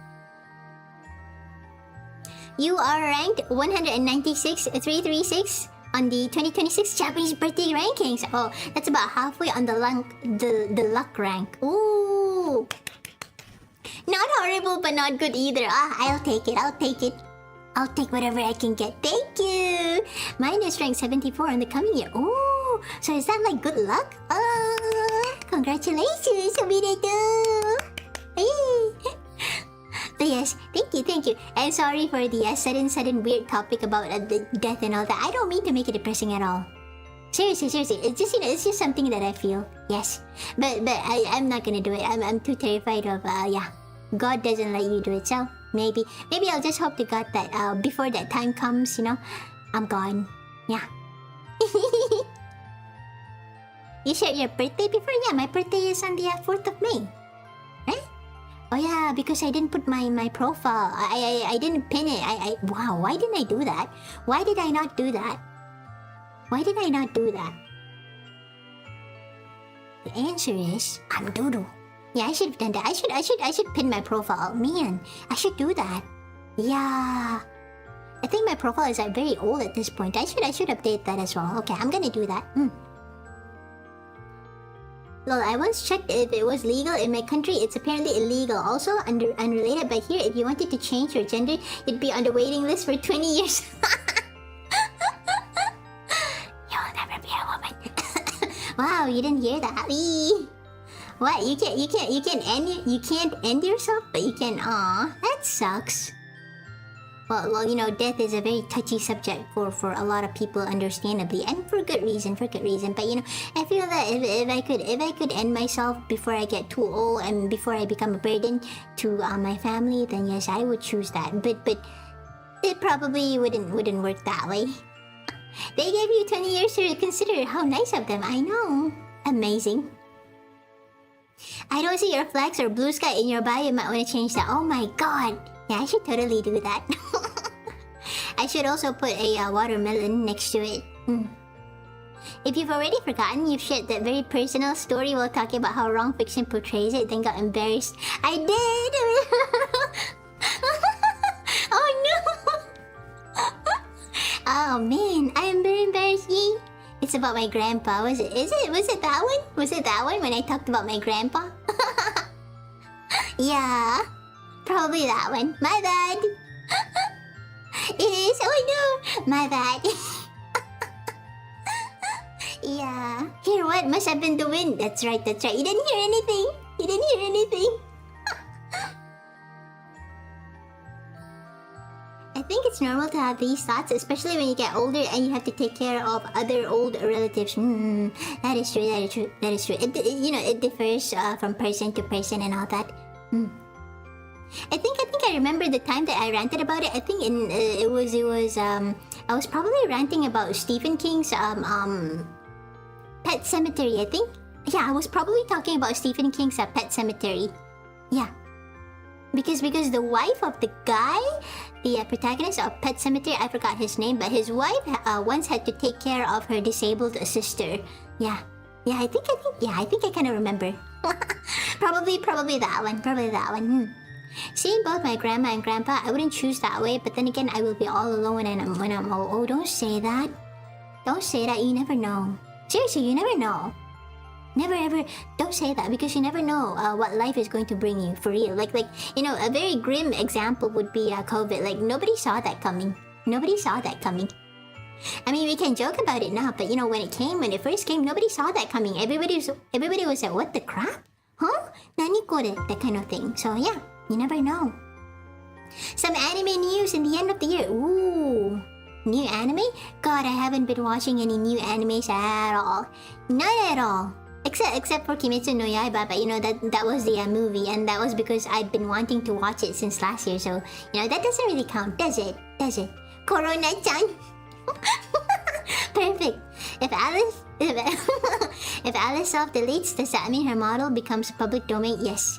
You are ranked 196,336 on the 2026 Japanese birthday rankings. Oh, that's about halfway on the luck rank. Ooh. Not horrible, but not good either. I'll take it. I'll take whatever I can get. Thank you. Mine is ranked 74 in the coming year. Ooh. So is that like good luck? Congratulations, Omideto! Hey. But yes, thank thank you. And sorry for the sudden weird topic about the death and all that. I don't mean to make it depressing at all. Seriously. It's just, it's just something that I feel. Yes. But I'm not gonna do it. I'm too terrified of, yeah. God doesn't let you do it, so maybe I'll just hope to God that before that time comes, you know, I'm gone. Yeah. You shared your birthday before? Yeah, my birthday is on the 4th of May. Right? Oh yeah, because I didn't put my profile. I didn't pin it. Wow, why didn't I do that? Why did I not do that? Why did I not do that? The answer is I'm doodoo. Yeah, I should have done that. I should pin my profile. Man, I should do that. Yeah. I think my profile is very old at this point. I should update that as well. Okay, I'm gonna do that. Lol, I once checked if it was legal in my country. It's apparently illegal. Also, unrelated, but here, if you wanted to change your gender, you'd be on the waiting list for 20 years. You'll never be a woman. Wow, you didn't hear that. Eee. What? You can't end yourself, but you can. Aw, that sucks. Well, you know, death is a very touchy subject for a lot of people, understandably, and for good reason. But you know, I feel that if I could end myself before I get too old and before I become a burden to my family, then yes, I would choose that. But it probably wouldn't work that way. They gave you 20 years to consider. How nice of them. I know. Amazing. I don't see your flags or blue sky in your bio. You might want to change that. Oh my god. Yeah, I should totally do that. I should also put a watermelon next to it. If you've already forgotten, you've shared that very personal story while talking about how wrong fiction portrays it, then got embarrassed. I did! Oh no! Oh man, I am very embarrassed. Yay! It's about my grandpa. Was it that one? Was it that one when I talked about my grandpa? Yeah. Probably that one. My bad. It is. Oh no. My bad. Yeah. Hear what? Must have been the wind. That's right. You didn't hear anything. I think it's normal to have these thoughts, especially when you get older and you have to take care of other old relatives. That is true. It differs from person to person and all that. I think I remember the time that I ranted about it. I think I was probably ranting about Stephen King's Pet Cemetery. I think. Yeah, I was probably talking about Stephen King's Pet Cemetery. Yeah. Because the wife of the guy, the protagonist of Pet Sematary, I forgot his name, but his wife once had to take care of her disabled sister. Yeah, I think I kind of remember. Probably that one. Seeing both my grandma and grandpa, I wouldn't choose that way. But then again, I will be all alone when I'm old. Oh, don't say that. You never know. Seriously, you never know. Never ever, don't say that, because you never know what life is going to bring you, for real. Like you know, a very grim example would be COVID. Like, nobody saw that coming. I mean, we can joke about it now, but you know, when it first came, nobody saw that coming. Everybody was like, what the crap? Huh? Nani kore? That kind of thing. So yeah, you never know. Some anime news in the end of the year. Ooh. New anime? God, I haven't been watching any new animes at all. Not at all. Except for Kimetsu no Yaiba, but you know, that was the movie, and that was because I've been wanting to watch it since last year, so you know, that doesn't really count, does it? Corona-chan. Perfect. If Alice self-deletes, does that mean her model becomes public domain? Yes.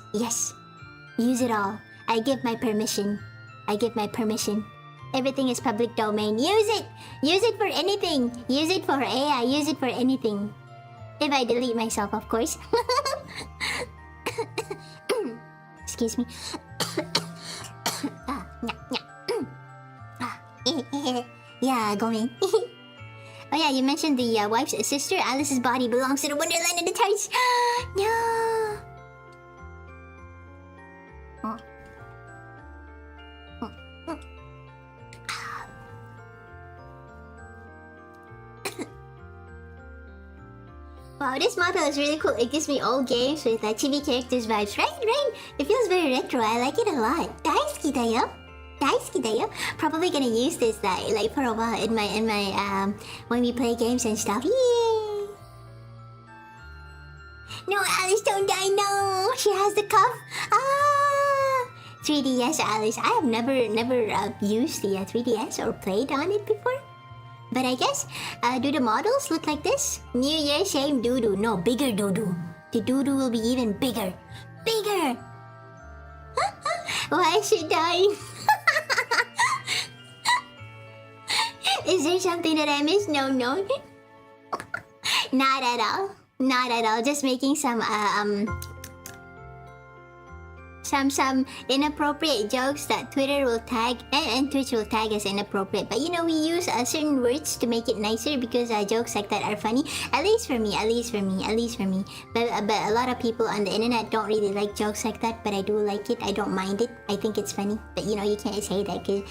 Use it all. I give my permission. Everything is public domain. Use it for anything. Use it for AI. Use it for anything. If I delete myself, of course. Excuse me. Yeah, go in. Oh yeah, you mentioned the wife's sister. Alice's body belongs to the Wonderland of the Tides. No. Wow, this model is really cool. It gives me old games with chibi characters vibes. Right? It feels very retro. I like it a lot. Daisuki da yo. daisuki da yo. Probably gonna use this like for a while in my when we play games and stuff. Yay! No, Alice, don't die. No, she has the cuff. 3DS, Alice. I have never used the 3DS or played on it before. But I guess, do the models look like this? New Year, same doo-doo. No, bigger doo-doo. The doo-doo will be even bigger. Bigger! Why is she dying? Is there something that I missed? No. Not at all. Not at all. Just making some inappropriate jokes that Twitter will tag and Twitch will tag as inappropriate. But you know, we use certain words to make it nicer because jokes like that are funny. At least for me. But a lot of people on the internet don't really like jokes like that. But I do like it. I don't mind it. I think it's funny. But you know, you can't say that because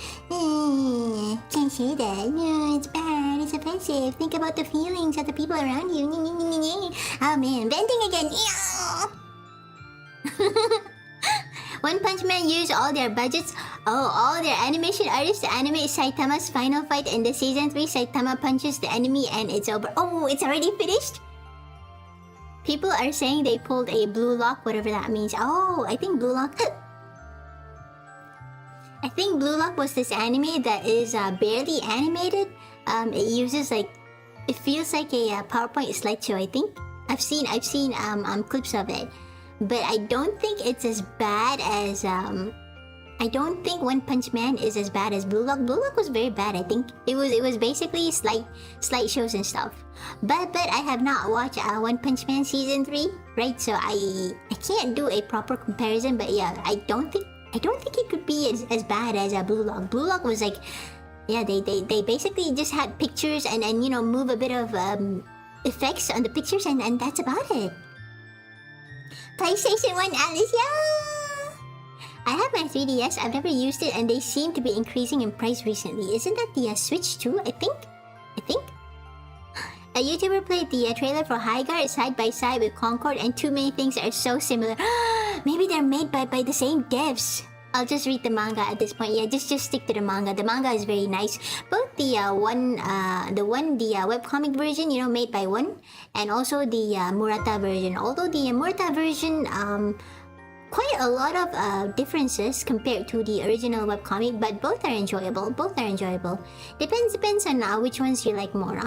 can't say that. No, it's bad. It's offensive. Think about the feelings of the people around you. Oh man, venting again. One Punch Man used all their budgets. All their animation artists to animate Saitama's final fight in the season 3. Saitama punches the enemy and it's over. Oh, it's already finished? People are saying they pulled a blue lock, whatever that means. Oh, I think blue lock... I think blue lock was this anime that is barely animated. It uses like... It feels like a PowerPoint slideshow, I think. I've seen clips of it. But I don't think it's as bad as I don't think One Punch Man is as bad as Blue Lock. Blue Lock was very bad. I think it was basically slight shows and stuff. But I have not watched One Punch Man season 3, right? So I can't do a proper comparison. But yeah, I don't think it could be as bad as Blue Lock. Blue Lock was like, yeah, they basically just had pictures and you know, move a bit of effects on the pictures and that's about it. PlayStation 1, Alice, yeah! I have my 3DS, I've never used it, and they seem to be increasing in price recently. Isn't that the Switch too, I think? A YouTuber played the trailer for High Guard side by side with Concord, and too many things are so similar. Maybe they're made by the same devs. I'll just read the manga at this point. Yeah, just stick to the manga. The manga is very nice. Both the webcomic version, you know, made by One, and also the Murata version. Although the Murata version, quite a lot of differences compared to the original webcomic, but both are enjoyable. Depends on which ones you like more.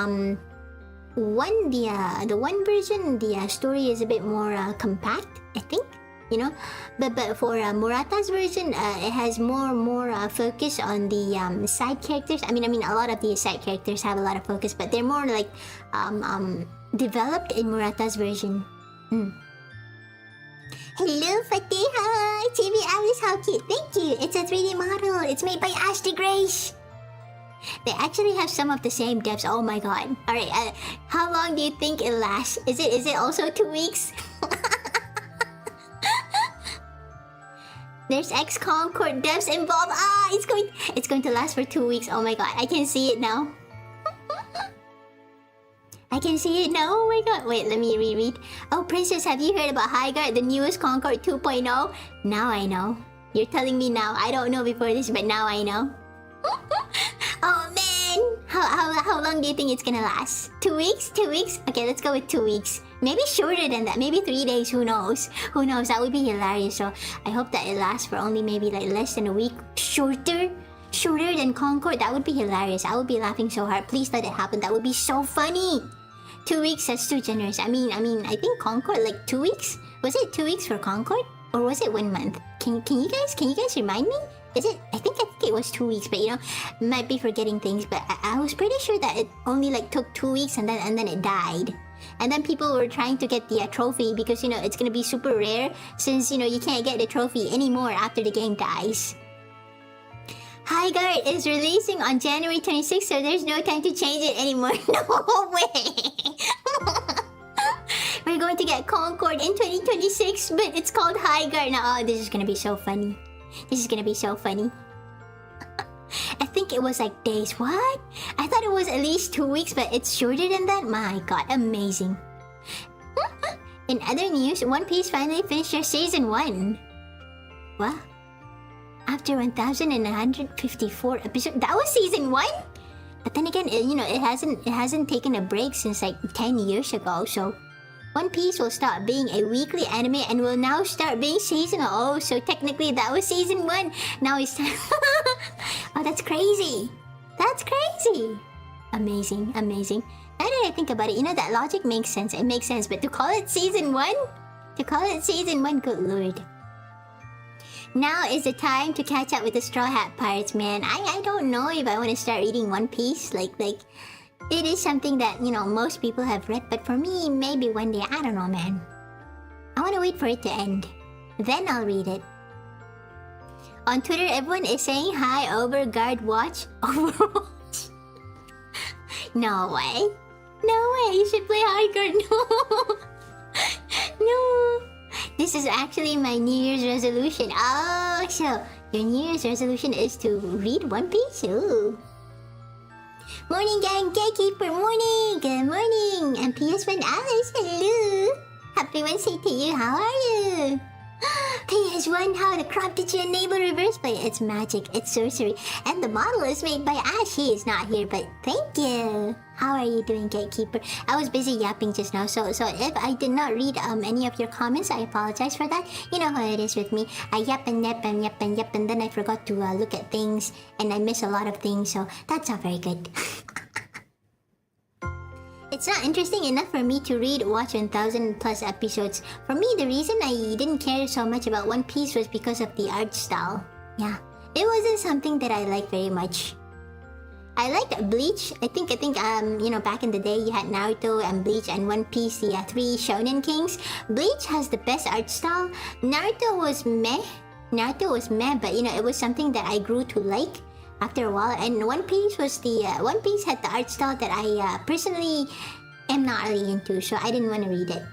The one version, the story is a bit more compact, I think. You know, but for Murata's version, it has more focus on the side characters. I mean, a lot of the side characters have a lot of focus, but they're more like developed in Murata's version. Hello, Fatiha! TV Alice, how cute! Thank you. It's a 3D model. It's made by Ashley Grace. They actually have some of the same devs. Oh my god! All right, how long do you think it lasts? Is it also 2 weeks? There's ex-Concord devs involved. It's going to last for 2 weeks. Oh my god, I can see it now. I can see it now. Oh my god. Wait, let me reread. Oh, Princess, have you heard about High Guard, the newest Concord 2.0? Now I know. You're telling me now. I don't know before this, but now I know. Oh man! How long do you think it's gonna last? 2 weeks? 2 weeks? Okay, let's go with 2 weeks. Maybe shorter than that. Maybe 3 days. Who knows? Who knows? That would be hilarious. So I hope that it lasts for only maybe like less than a week. Shorter than Concord. That would be hilarious. I would be laughing so hard. Please let it happen. That would be so funny. 2 weeks. That's too generous. I mean, I think Concord like 2 weeks. Was it 2 weeks for Concord, or was it 1 month? Can you guys remind me? Is it? I think it was 2 weeks, but you know, might be forgetting things. But I was pretty sure that it only like took 2 weeks and then it died. And then people were trying to get the trophy because, you know, it's gonna be super rare since, you know, you can't get the trophy anymore after the game dies. High Guard is releasing on January 26th, so there's no time to change it anymore. No way! We're going to get Concord in 2026, but it's called High Guard now. Oh, this is gonna be so funny. This is gonna be so funny. I think it was like days. What? I thought it was at least 2 weeks, but it's shorter than that? My god, amazing. In other news, One Piece finally finished their season 1. What? After 1,154 episodes. That was season 1? But then again, it hasn't taken a break since like 10 years ago, so One Piece will stop being a weekly anime and will now start being seasonal. Oh, so technically that was season 1. Now it's oh, that's crazy. That's crazy. Amazing, amazing. Now that I think about it, that logic makes sense. It makes sense, but to call it season 1? To call it season 1, good lord. Now is the time to catch up with the Straw Hat Pirates, man. I don't know if I want to start reading One Piece. Like, it is something that, most people have read. But for me, maybe one day, I don't know, man. I want to wait for it to end. Then I'll read it. On Twitter, everyone is saying hi over Guard Watch. Overwatch. No way. No way, you should play hardcore. No. No. This is actually my New Year's resolution. Oh, so your New Year's resolution is to read One Piece? Ooh. Morning, gang. Gatekeeper, morning. Good morning. I'm PS1 Alice. Hello. Happy Wednesday to you. How are you? PS1, how the crap did you enable reverse play? It's magic. It's sorcery. And the model is made by Ash. He is not here, but thank you. How are you doing, Gatekeeper? I was busy yapping just now, so if I did not read any of your comments, I apologize for that. You know how it is with me. I yap and yap and yap and yap, and then I forgot to look at things, and I miss a lot of things, so that's not very good. It's not interesting enough for me to watch 1,000 plus episodes. For me, the reason I didn't care so much about One Piece was because of the art style. Yeah, it wasn't something that I liked very much. I liked Bleach. I think back in the day you had Naruto and Bleach and One Piece, the 3 shonen kings. Bleach has the best art style. Naruto was meh, but it was something that I grew to like after a while. And One Piece had the art style that I personally am not really into, so I didn't want to read it.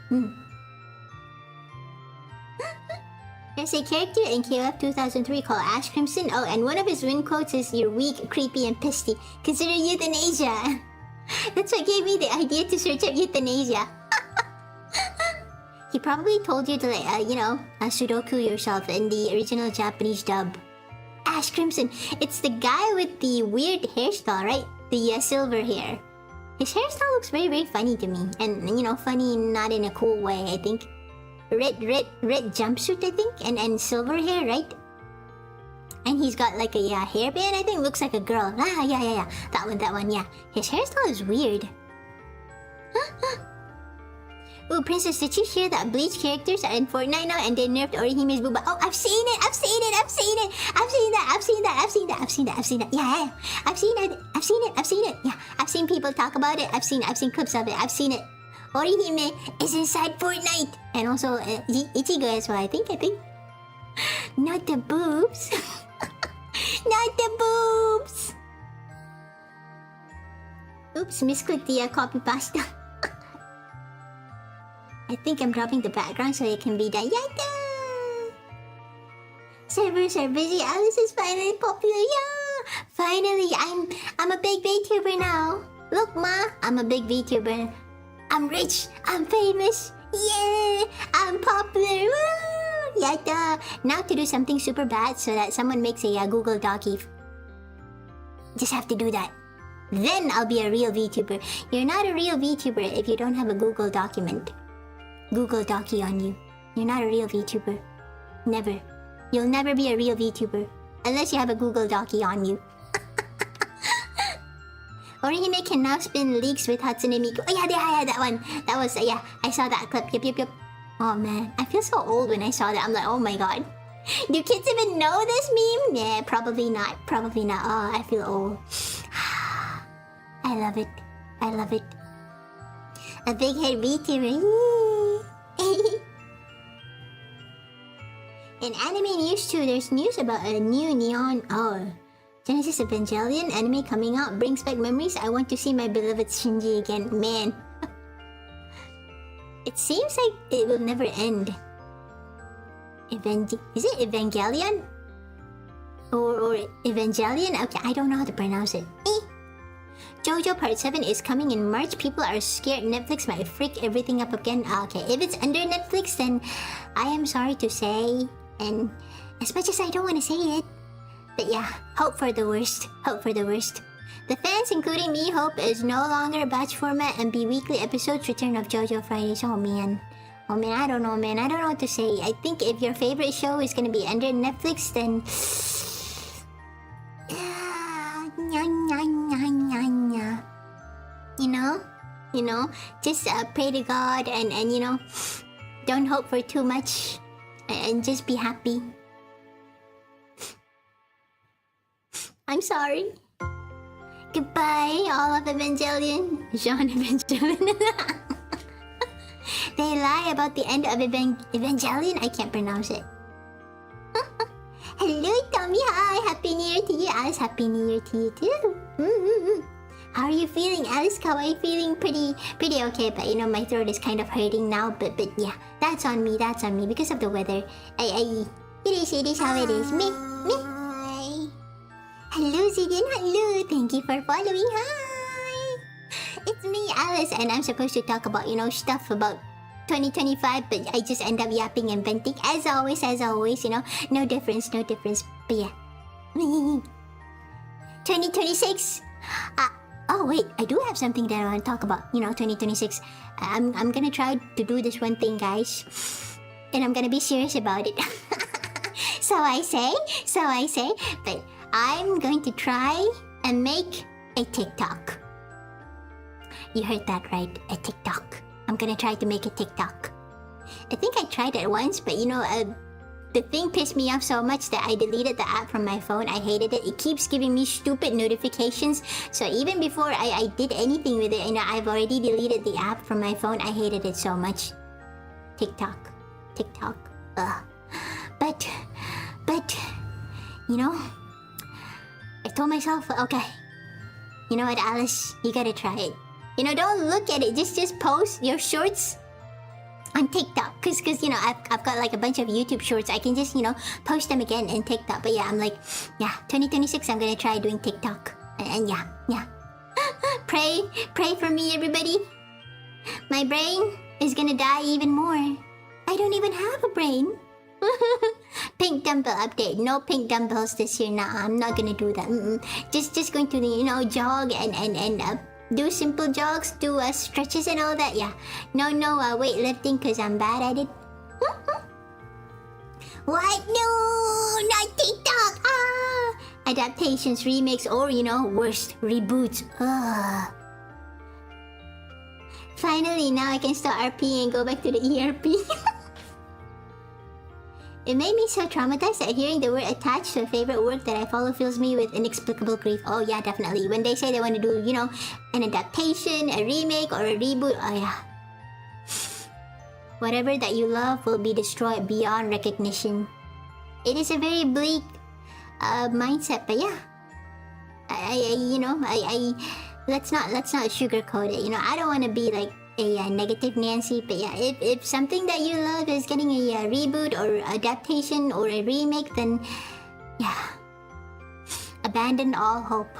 There's a character in KOF 2003 called Ash Crimson. Oh, and one of his win quotes is, "You're weak, creepy, and pisty. Consider euthanasia." That's what gave me the idea to search up euthanasia. He probably told you to, Sudoku yourself in the original Japanese dub. Ash Crimson. It's the guy with the weird hairstyle, right? The silver hair. His hairstyle looks very, very funny to me. And, funny not in a cool way, I think. Red jumpsuit, I think, and silver hair, right? And he's got like a hairband, I think, looks like a girl. Yeah. That one, yeah. His hairstyle is weird. Ooh, Princess, did you hear that Bleach characters are in Fortnite now and they nerfed Orihime's booba? Oh, I've seen it. Yeah, I've seen that. Yeah, I've seen it. Yeah, I've seen people talk about it. I've seen clips of it. I've seen it. Orihime is inside Fortnite. And also Ichigo as well, I think. Not the boobs. Not the boobs. Oops, misclicked the copy pasta. I think I'm dropping the background so it can be done. Yada! Servers are busy. Alice is finally popular. Yeah! Finally, I'm a big VTuber now. Look, Ma, I'm a big VTuber. I'm rich. I'm famous. Yeah! I'm popular. Woo! Yada! Now to do something super bad so that someone makes a Google Docky. Just have to do that. Then I'll be a real VTuber. You're not a real VTuber if you don't have a Google document. Google Docky on you. You're not a real VTuber. Never. You'll never be a real VTuber. Unless you have a Google Docky on you. Orihime can now spin leaks with Hatsune Miku. Oh yeah, that one. That was, I saw that clip. Yep. Oh man, I feel so old when I saw that. I'm like, oh my god. Do kids even know this meme? Yeah, probably not. Oh, I feel old. I love it. A big head VTuber. In anime news too, there's news about a new neon... Oh, Genesis Evangelion anime coming out brings back memories. I want to see my beloved Shinji again. Man. It seems like it will never end. Is it Evangelion? Or Evangelion? Okay, I don't know how to pronounce it. JoJo Part 7 is coming in March. People are scared Netflix might freak everything up again. Okay, if it's under Netflix, then I am sorry to say. And as much as I don't want to say it, But yeah, hope for the worst. Hope for the worst. The fans, including me, hope is no longer batch format and be weekly episodes. Return of JoJo Fridays. Oh man. Oh man, I don't know, man. I don't know what to say. I think if your favorite show is gonna be under Netflix, then... You know? Just pray to God and you know, don't hope for too much. And just be happy. I'm sorry. Goodbye, all of Evangelion. Jean Evangelion. They lie about the end of Evangelion. I can't pronounce it. Hello, Tommy. Hi. Happy New Year to you, Alice. Happy New Year to you too. How are you feeling, Alice? How are you feeling? Pretty okay. But you know, my throat is kind of hurting now. But yeah, that's on me. That's on me because of the weather. It is how it is. Me. Hello, Zidane. Hello. Thank you for following. Hi. It's me, Alice, and I'm supposed to talk about, you know, stuff about 2025, but I just end up yapping and venting. As always, you know. No difference. But yeah. 2026. Oh wait, I do have something that I want to talk about. You know, 2026. I'm gonna try to do this one thing, guys. And I'm gonna be serious about it. So I say. But I'm going to try and make a TikTok. You heard that right, a TikTok. I'm gonna try to make a TikTok. I think I tried it once, but you know, the thing pissed me off so much that I deleted the app from my phone. I hated it. It keeps giving me stupid notifications. So even before I did anything with it, you know, I've already deleted the app from my phone. I hated it so much. TikTok. Ugh. But, you know, I told myself, okay, you know what, Alice, you gotta try it. You know, don't look at it. Just post your shorts on TikTok. Cause you know, I've got like a bunch of YouTube shorts. I can just, you know, post them again in TikTok. But yeah, I'm like, yeah, 2026, I'm gonna try doing TikTok. And yeah. Pray for me, everybody. My brain is gonna die even more. I don't even have a brain. Pink dumbbell update. No pink dumbbells this year. Nah, I'm not gonna do that. Just going to, you know, jog and do simple jogs, do stretches and all that. Yeah. No weightlifting because I'm bad at it. What? No, not TikTok. Adaptations, remakes, or you know, worst, reboots. Finally, now I can start RP and go back to the ERP. It made me so traumatized that hearing the word attached to a favorite work that I follow fills me with inexplicable grief. Oh yeah, definitely. When they say they want to do, you know, an adaptation, a remake, or a reboot, oh yeah. Whatever that you love will be destroyed beyond recognition. It is a very bleak mindset, but yeah. Let's not sugarcoat it. You know, I don't want to be like a negative Nancy, but yeah, if something that you love is getting a reboot or adaptation or a remake, then yeah, abandon all hope.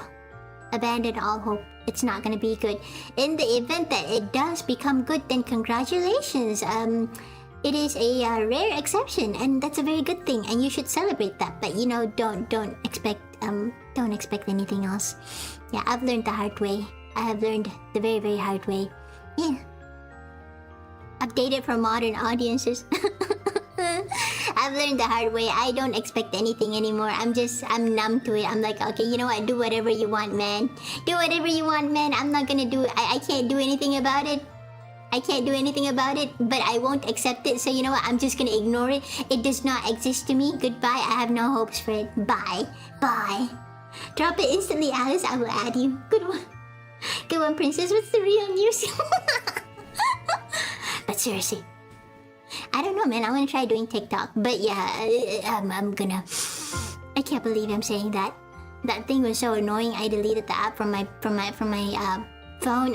It's not gonna be good. In the event that it does become good, then congratulations. It is a rare exception, and that's a very good thing, and you should celebrate that. But you know, don't expect anything else. Yeah, I've learned the hard way. I have learned the very, very hard way. Yeah. Updated for modern audiences. I've learned the hard way. I don't expect anything anymore. I'm numb to it. I'm like, okay, you know what? Do whatever you want, man. I'm not gonna do it. I can't do anything about it. But I won't accept it. So you know what? I'm just gonna ignore it. It does not exist to me. Goodbye. I have no hopes for it. Bye. Drop it instantly, Alice. I will add you. Good one, Princess. What's the real news? But seriously, I don't know, man. I want to try doing TikTok, but yeah, I can't believe I'm saying that. That thing was so annoying. I deleted the app from my phone.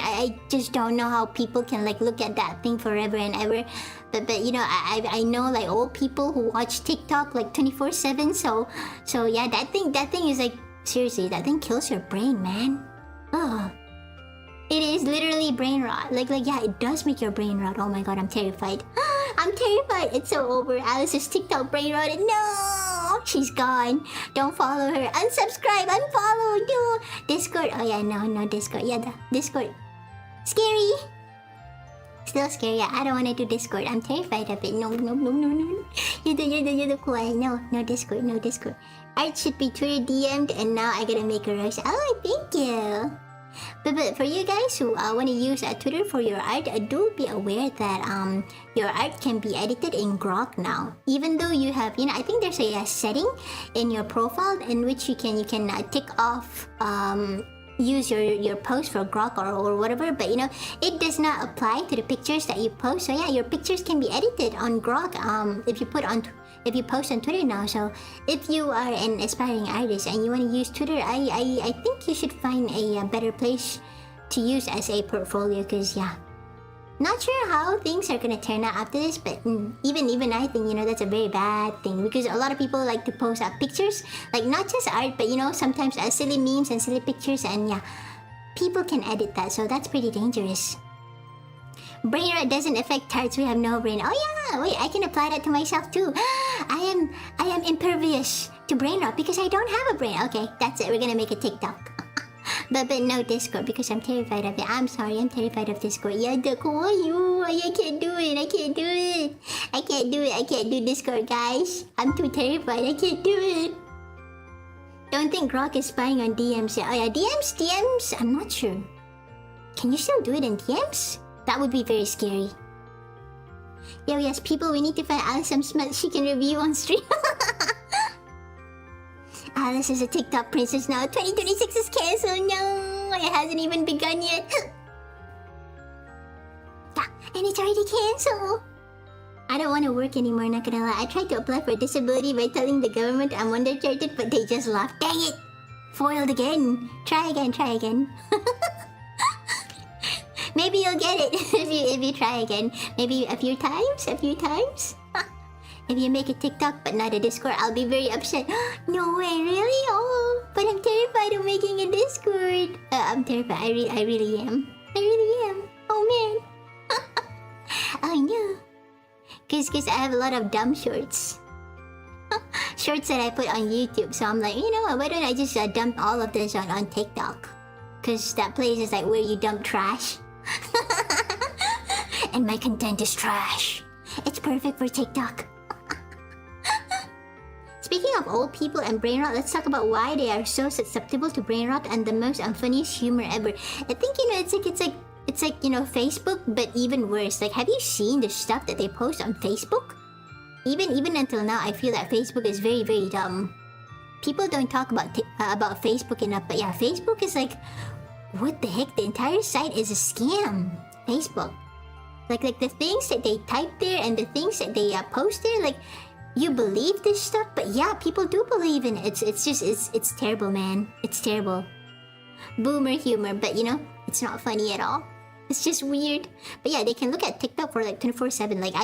I just don't know how people can like look at that thing forever and ever. But you know, I know like old people who watch TikTok like 24/7. So yeah, that thing is like, seriously, that thing kills your brain, man. Oh. It is literally brain rot. Like yeah, it does make your brain rot. Oh my god, I'm terrified. I'm terrified. It's so over. Alice's TikTok brain rotted. No! She's gone. Don't follow her. Unsubscribe. Unfollow. No. Discord. Oh yeah, no Discord. Yeah, the Discord. Scary. Still scary. Yeah, I don't want to do Discord. I'm terrified of it. No. You're the cool. No Discord. No Discord. Art should be Twitter DM'd, and now I gotta make a rush. Oh, thank you. But for you guys who want to use Twitter for your art, do be aware that your art can be edited in Grok now. Even though you have, I think there's a setting in your profile in which you can tick off use your post for Grok or whatever, but it does not apply to the pictures that you post. So yeah, your pictures can be edited on Grok if you post on Twitter now. So if you are an aspiring artist and you want to use Twitter, I think you should find a better place to use as a portfolio, because yeah, not sure how things are gonna turn out after this, but even I think that's a very bad thing, because a lot of people like to post up pictures, like not just art, but sometimes silly memes and silly pictures, and yeah, people can edit that, so that's pretty dangerous. Brain rot doesn't affect tarts. We have no brain. Oh yeah, wait, I can apply that to myself too. I am impervious to brain rot because I don't have a brain. Okay, that's it. We're gonna make a TikTok. but no Discord because I'm terrified of it. I'm sorry, I'm terrified of Discord. Yeah, I can't do it. I can't do Discord, guys. I'm too terrified. I can't do it. Don't think Grok is spying on DMs. Yeah, oh yeah, DMs. I'm not sure. Can you still do it in DMs? That would be very scary. Yo, yes, people, we need to find Alice some smut she can review on stream. Alice is a TikTok princess now. 2026 is cancelled. No, it hasn't even begun yet. Yeah, and it's already cancelled. I don't want to work anymore, not gonna lie. I tried to apply for disability by telling the government I'm undercharged, but they just laughed. Dang it! Foiled again. Try again. Maybe you'll get it if you try again. Maybe a few times. If you make a TikTok but not a Discord, I'll be very upset. No way, really? Oh, but I'm terrified of making a Discord. I'm terrified. I really am. Oh man. I know. Cause I have a lot of dumb shorts. Shorts that I put on YouTube. So I'm like, why don't I just dump all of this on TikTok? Cause that place is like where you dump trash. And my content is trash. It's perfect for TikTok. Speaking of old people and brain rot, let's talk about why they are so susceptible to brain rot and the most unfunniest humor ever. I think it's like Facebook, but even worse. Like, have you seen the stuff that they post on Facebook? Even until now, I feel that Facebook is very, very dumb. People don't talk about Facebook enough, but yeah, Facebook is like, what the heck? The entire site is a scam. Facebook. Like the things that they type there and the things that they post there, like, you believe this stuff, but yeah, people do believe in it. It's terrible, man. It's terrible. Boomer humor, but it's not funny at all. It's just weird. But yeah, they can look at TikTok for like 24/7. Like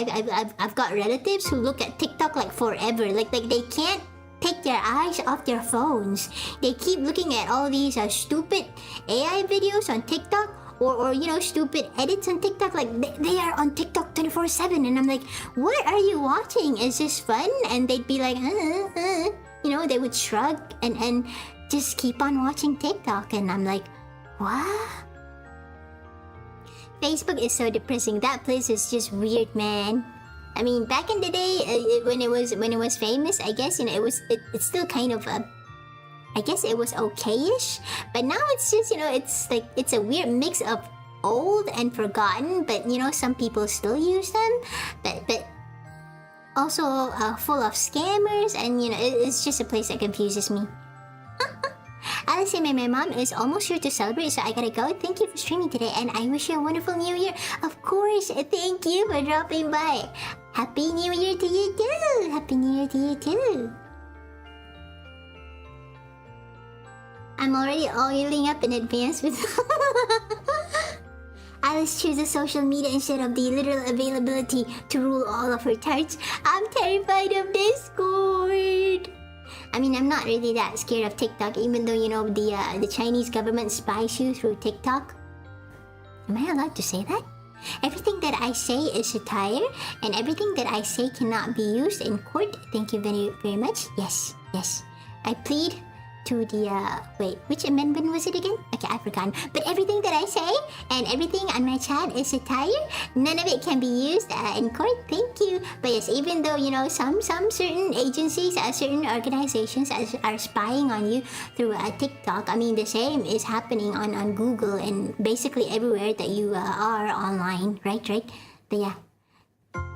I've got relatives who look at TikTok like forever. Like they can't take their eyes off their phones. They keep looking at all these stupid AI videos on TikTok or stupid edits on TikTok. Like they are on TikTok 24/7, and I'm like, what are you watching? Is this fun? And they'd be like, they would shrug and just keep on watching TikTok, and I'm like, what? Facebook is so depressing. That place is just weird, man. I mean, back in the day, when it was famous, I guess it's still kind of I guess it was okay-ish, but now it's just it's a weird mix of old and forgotten. But some people still use them, but also full of scammers, and it's just a place that confuses me. Alice, my mom is almost here to celebrate, so I gotta go. Thank you for streaming today, and I wish you a wonderful new year. Of course, thank you for dropping by. Happy New Year to you too. Happy New Year to you too. I'm already oiling up in advance with... Alice chooses social media instead of the literal availability to rule all of her tarts. I'm terrified of Discord. I mean, I'm not really that scared of TikTok, even though, the Chinese government spies you through TikTok. Am I allowed to say that? Everything that I say is satire, and everything that I say cannot be used in court. Thank you very, very much. Yes, yes. I plead to the, wait, which amendment was it again? Okay, I forgot. But everything that I say and everything on my chat is satire. None of it can be used in court. Thank you. But yes, even though, you know, some certain agencies, certain organizations are spying on you through TikTok, I mean, the same is happening on Google and basically everywhere that you are online, right? But yeah.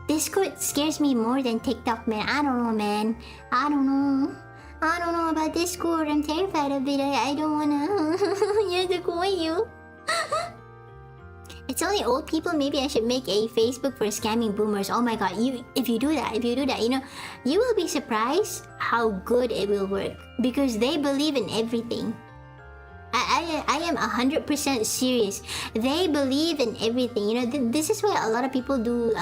Discord scares me more than TikTok, man. I don't know, man. I don't know about Discord. I'm terrified of it. I don't wanna you. It's only old people. Maybe I should make a Facebook for scamming boomers. Oh my god, if you do that, you know, you will be surprised how good it will work because they believe in everything. I am 100% serious. They believe in everything. You know, this is why a lot of people do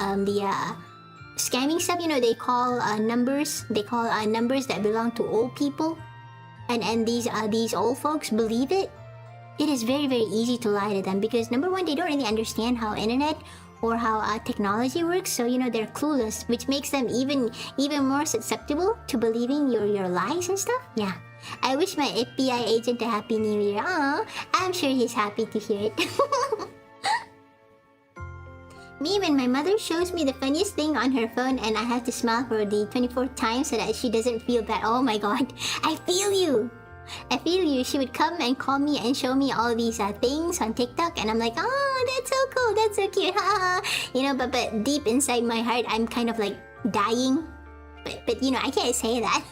scamming stuff. You know, they call numbers. They call numbers that belong to old people, and these old folks believe it. It is very, very easy to lie to them because number one, they don't really understand how internet or how technology works. So you know, they're clueless, which makes them even more susceptible to believing your lies and stuff. Yeah. I wish my FBI agent a happy new year. Aw, I'm sure he's happy to hear it. Me, when my mother shows me the funniest thing on her phone and I have to smile for the 24th time so that she doesn't feel bad. Oh my god, I feel you. I feel you. She would come and call me and show me all these things on TikTok and I'm like, oh, that's so cool, that's so cute, haha. You know, but deep inside my heart, I'm kind of like dying. But you know, I can't say that.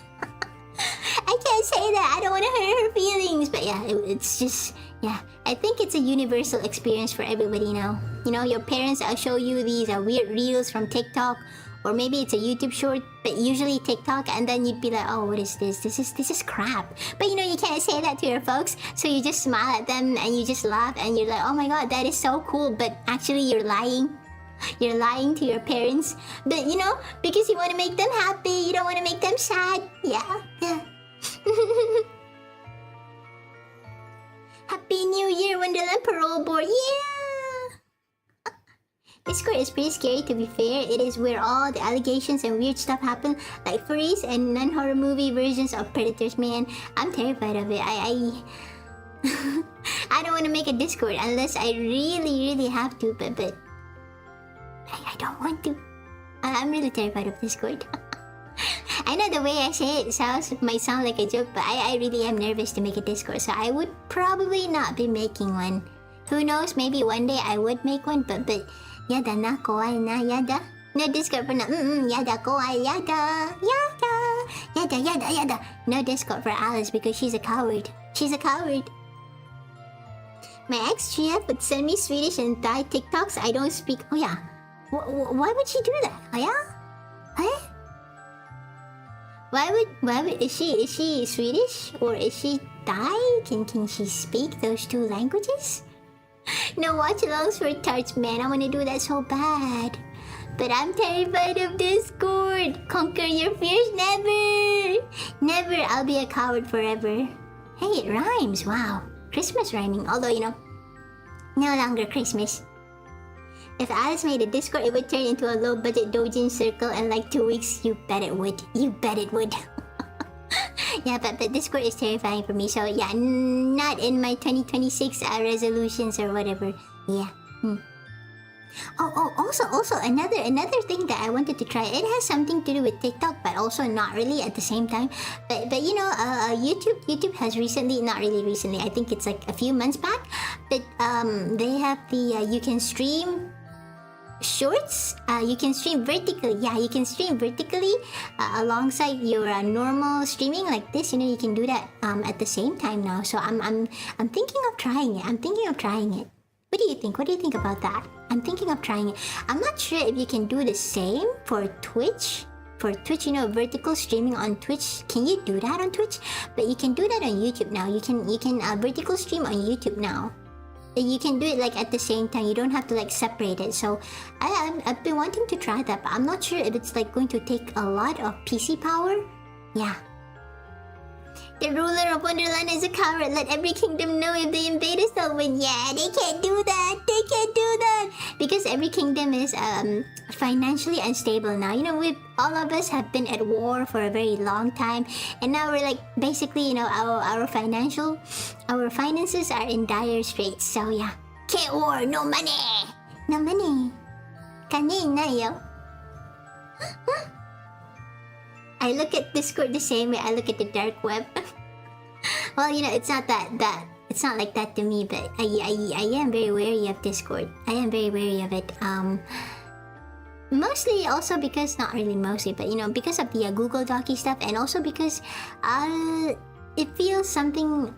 I can't say that. I don't want to hurt her feelings. But yeah, it's just, yeah. I think it's a universal experience for everybody now. You know, your parents show you these weird reels from TikTok, or maybe it's a YouTube short, but usually TikTok, and then you'd be like, oh, what is this? This is crap. But you know, you can't say that to your folks, so you just smile at them and you just laugh and you're like, oh my god, that is so cool. But actually, you're lying. You're lying to your parents. But you know, because you want to make them happy, you don't want to make them sad. Yeah. Happy New Year, Wonderland Parole Board. Yeah! Discord is pretty scary, to be fair. It is where all the allegations and weird stuff happen, like furries and non-horror movie versions of predators. Man, I'm terrified of it. I don't want to make a Discord unless I really have to, but I don't want to. I'm really terrified of Discord. I know the way I say it might sound like a joke, but I really am nervous to make a Discord, so I would probably not be making one. Who knows, maybe one day I would make one, but yada na, kawaii na, yada. No Discord for now, yada, kawaii, yada. No Discord for Alice because she's a coward. She's a coward. My ex-GF would send me Swedish and Thai TikToks I don't speak. Oh yeah. Why would she do that? Oh yeah? Huh? Why would is she Swedish or is she Thai? Can she speak those two languages? No watch alongs for tarts, man. I wanna do that so bad. But I'm terrified of Discord. Conquer your fears, never. Never, I'll be a coward forever. Hey, it rhymes, wow. Christmas rhyming, although you know, no longer Christmas. If Alice made a Discord, it would turn into a low-budget doujin circle in like 2 weeks. You bet it would. You bet it would. Yeah, but Discord is terrifying for me. So yeah, not in my 2026 resolutions or whatever. Yeah. Oh, also another thing that I wanted to try. It has something to do with TikTok, but also not really at the same time. But you know, YouTube has recently, not really recently. I think it's like a few months back. But they have the you can stream shorts. You can stream vertically. Yeah, you can stream vertically alongside your normal streaming like this. You know, you can do that at the same time now. So I'm thinking of trying it. What do you think? What do you think about that? I'm thinking of trying it. I'm not sure if you can do the same for Twitch. For Twitch, you know, vertical streaming on Twitch. Can you do that on Twitch? But you can do that on YouTube now. You can vertical stream on YouTube now. You can do it like at the same time. You don't have to like separate it. So I've been wanting to try that, but I'm not sure if it's like going to take a lot of PC power. Yeah. The ruler of Wonderland is a coward. Let every kingdom know if they invade us, they'll win. Yeah, they can't do that. They can't do that. Because every kingdom is financially unstable now. You know, all of us have been at war for a very long time. And now we're like, basically, you know, our finances are in dire straits. So yeah. Can't war, no money. No money. Kanina. I look at Discord the same way I look at the dark web. Well, you know, it's not it's not like that to me, but I am very wary of Discord. I am very wary of it. Mostly also because, not really mostly, but you know, because of the Google Docy stuff, and also because it feels something.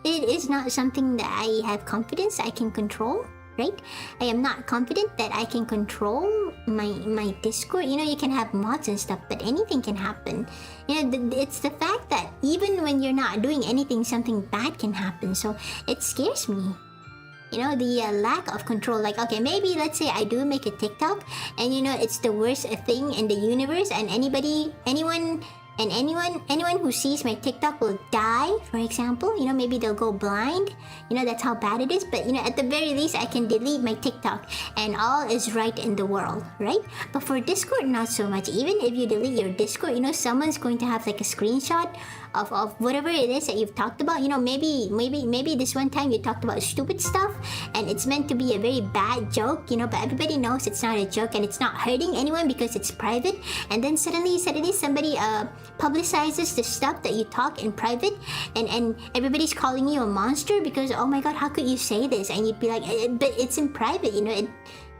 It is not something that I have confidence I can control. Right? I am not confident that I can control my Discord. You know, you can have mods and stuff, but anything can happen. You know, it's the fact that even when you're not doing anything, something bad can happen. So it scares me. You know, the lack of control. Like, okay, maybe let's say I do make a TikTok, and you know, it's the worst thing in the universe, and anyone who sees my TikTok will die, for example. You know, maybe they'll go blind. You know, that's how bad it is. But, you know, at the very least, I can delete my TikTok and all is right in the world, right? But for Discord, not so much. Even if you delete your Discord, you know, someone's going to have like a screenshot of whatever it is that you've talked about. You know, maybe this one time you talked about stupid stuff and it's meant to be a very bad joke, you know, but everybody knows it's not a joke and it's not hurting anyone because it's private. And then suddenly somebody publicizes the stuff that you talk in private, and everybody's calling you a monster because, oh my god, how could you say this? And you'd be like, but it's in private, you know.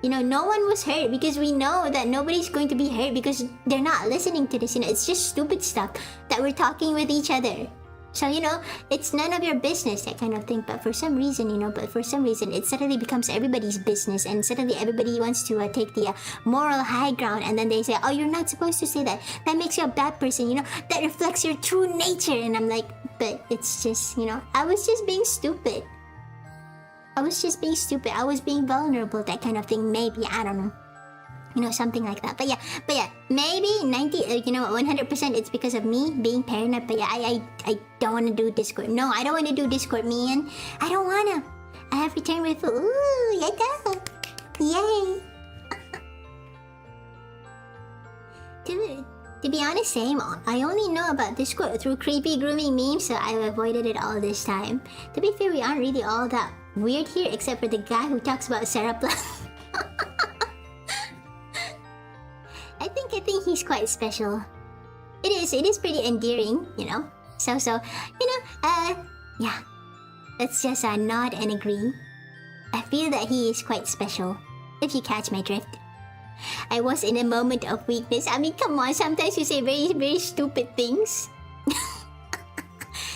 You know, no one was hurt because we know that nobody's going to be hurt because they're not listening to this. You know, it's just stupid stuff that we're talking with each other. So, you know, it's none of your business, that kind of thing. But for some reason, it suddenly becomes everybody's business. And suddenly everybody wants to take the moral high ground. And then they say, oh, you're not supposed to say that. That makes you a bad person, you know. That reflects your true nature. And I'm like, but it's just, you know, I was just being stupid. I was being vulnerable, that kind of thing. Maybe, I don't know. You know, something like that. But yeah, maybe 100% it's because of me being paranoid. But yeah, I don't want to do Discord. No, I don't want to do Discord, man. I don't want to. I have returned my food. Ooh, yata. Yay. To be honest, same. I only know about Discord through creepy grooming memes, so I've avoided it all this time. To be fair, we aren't really all that weird here, except for the guy who talks about Sarah Plus. I think he's quite special. It is pretty endearing, you know. So you know, yeah. Let's just nod and agree. I feel that he is quite special, if you catch my drift. I was in a moment of weakness. I mean, come on, sometimes you say very, very stupid things.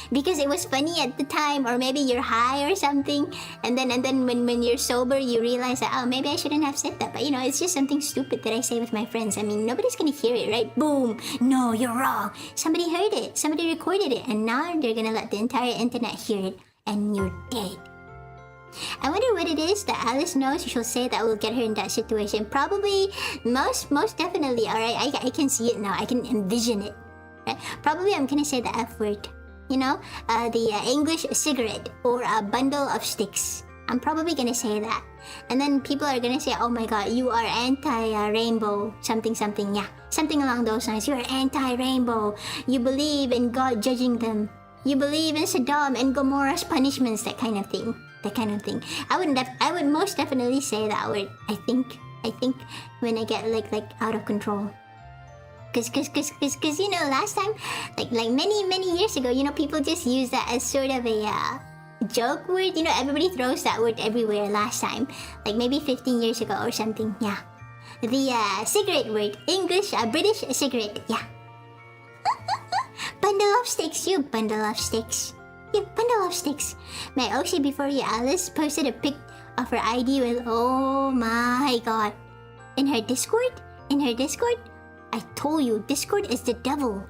Because it was funny at the time, or maybe you're high or something, and then when you're sober, you realize that, oh, maybe I shouldn't have said that. But you know, it's just something stupid that I say with my friends. I mean, nobody's gonna hear it, right? Boom! No, you're wrong. Somebody heard it. Somebody recorded it, and now they're gonna let the entire internet hear it, and you're dead. I wonder what it is that Alice knows she'll say that will get her in that situation. Probably, most definitely. All right, I can see it now. I can envision it. Right? Probably, I'm gonna say the F word. You know, the English cigarette or a bundle of sticks. I'm probably gonna say that. And then people are gonna say, oh my god, you are anti-rainbow. Something, yeah. Something along those lines. You're anti-rainbow. You believe in God judging them. You believe in Sodom and Gomorrah's punishments. That kind of thing. I would most definitely say that word. I think when I get like out of control. Cause you know, last time, like many years ago, you know, people just use that as sort of a joke word. You know, everybody throws that word everywhere last time, like maybe 15 years ago or something. Yeah, the cigarette word, English, British cigarette. Yeah. Bundle of sticks, you bundle of sticks. You bundle of sticks. My OC before you, Alice, posted a pic of her ID with, oh my god, in her Discord. I told you, Discord is the devil.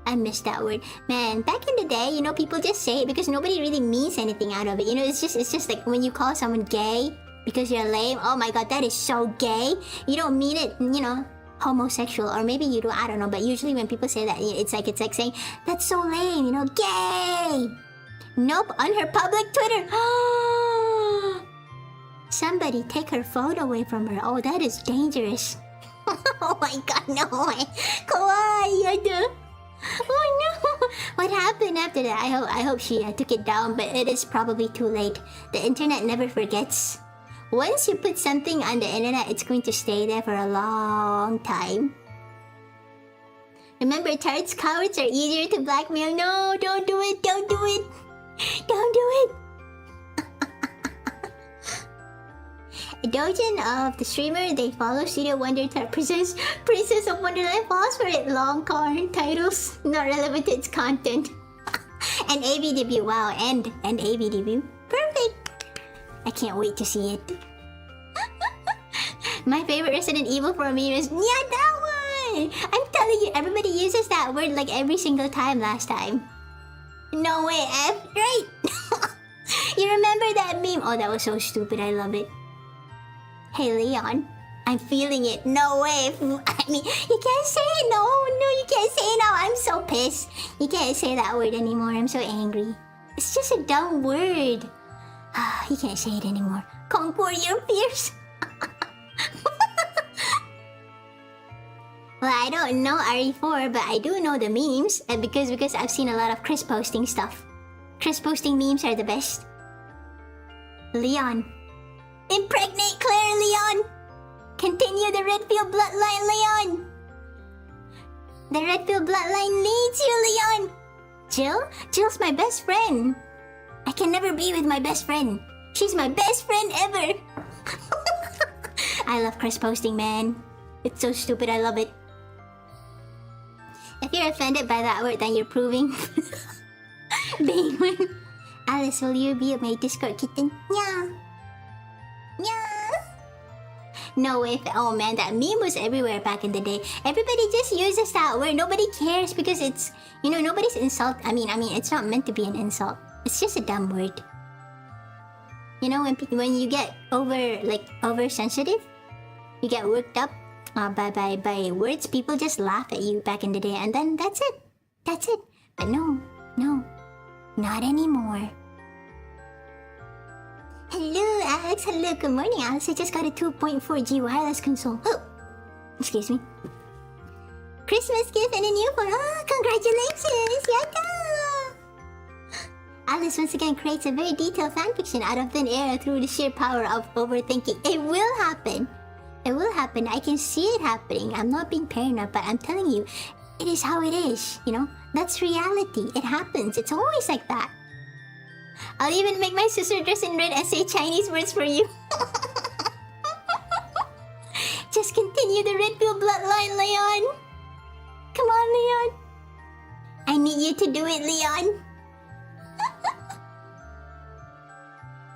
I missed that word. Man, back in the day, you know, people just say it because nobody really means anything out of it. You know, it's just like when you call someone gay because you're lame. Oh my god, that is so gay. You don't mean it, you know. homosexual, or maybe you don't, I don't know, but usually when people say that, it's like saying, that's so lame, you know, gay! Nope, on her public Twitter. Somebody take her phone away from her. Oh, that is dangerous. Oh my god, no way. Kawaii, yada. Oh no. What happened after that? I hope she took it down, but it is probably too late. The internet never forgets. Once you put something on the internet, it's going to stay there for a long time. Remember, turds, cowards are easier to blackmail. No, don't do it, don't do it. Don't do it. A dozen of the streamer they follow Studio Wonder presents Princess of Wonderland falls for it. Long current titles, not relevant to its content. And AV debut, wow, and AV debut. Perfect. I can't wait to see it. My favorite Resident Evil for me is yeah, that one. I'm telling you, everybody uses that word like every single time last time. No way, F, right? You remember that meme? Oh, that was so stupid. I love it. Hey, Leon, I'm feeling it. No way. I mean, you can't say it. No, you can't say it now. I'm so pissed. You can't say that word anymore. I'm so angry. It's just a dumb word. You can't say it anymore. Conquer your fears. Well, I don't know RE4, but I do know the memes. Because I've seen a lot of Chris posting stuff. Chris posting memes are the best. Leon. Impregnate Claire, Leon! Continue the Redfield bloodline, Leon! The Redfield bloodline needs you, Leon! Jill? Jill's my best friend. I can never be with my best friend. She's my best friend ever! I love Chris posting, man. It's so stupid, I love it. If you're offended by that word, then you're proving... Beemyu. Alice, will you be my Discord kitten? Yeah. Yeah. No way. Oh man, that meme was everywhere back in the day. Everybody just uses that word. Nobody cares because it's, you know, nobody's insult. I mean, it's not meant to be an insult. It's just a dumb word. You know, when you get oversensitive, you get worked up by words. People just laugh at you back in the day, and then that's it. That's it. But no, not anymore. Hello, Alex. Hello, good morning, Alex. I just got a 2.4G wireless console. Oh, excuse me. Christmas gift and a new phone. Oh, congratulations! Yata! Alice once again creates a very detailed fanfiction out of thin air through the sheer power of overthinking. It will happen. It will happen. I can see it happening. I'm not being paranoid, but I'm telling you, it is how it is. You know, that's reality. It happens. It's always like that. I'll even make my sister dress in red and say Chinese words for you. Just continue the Redfield bloodline, Leon. Come on, Leon. I need you to do it, Leon.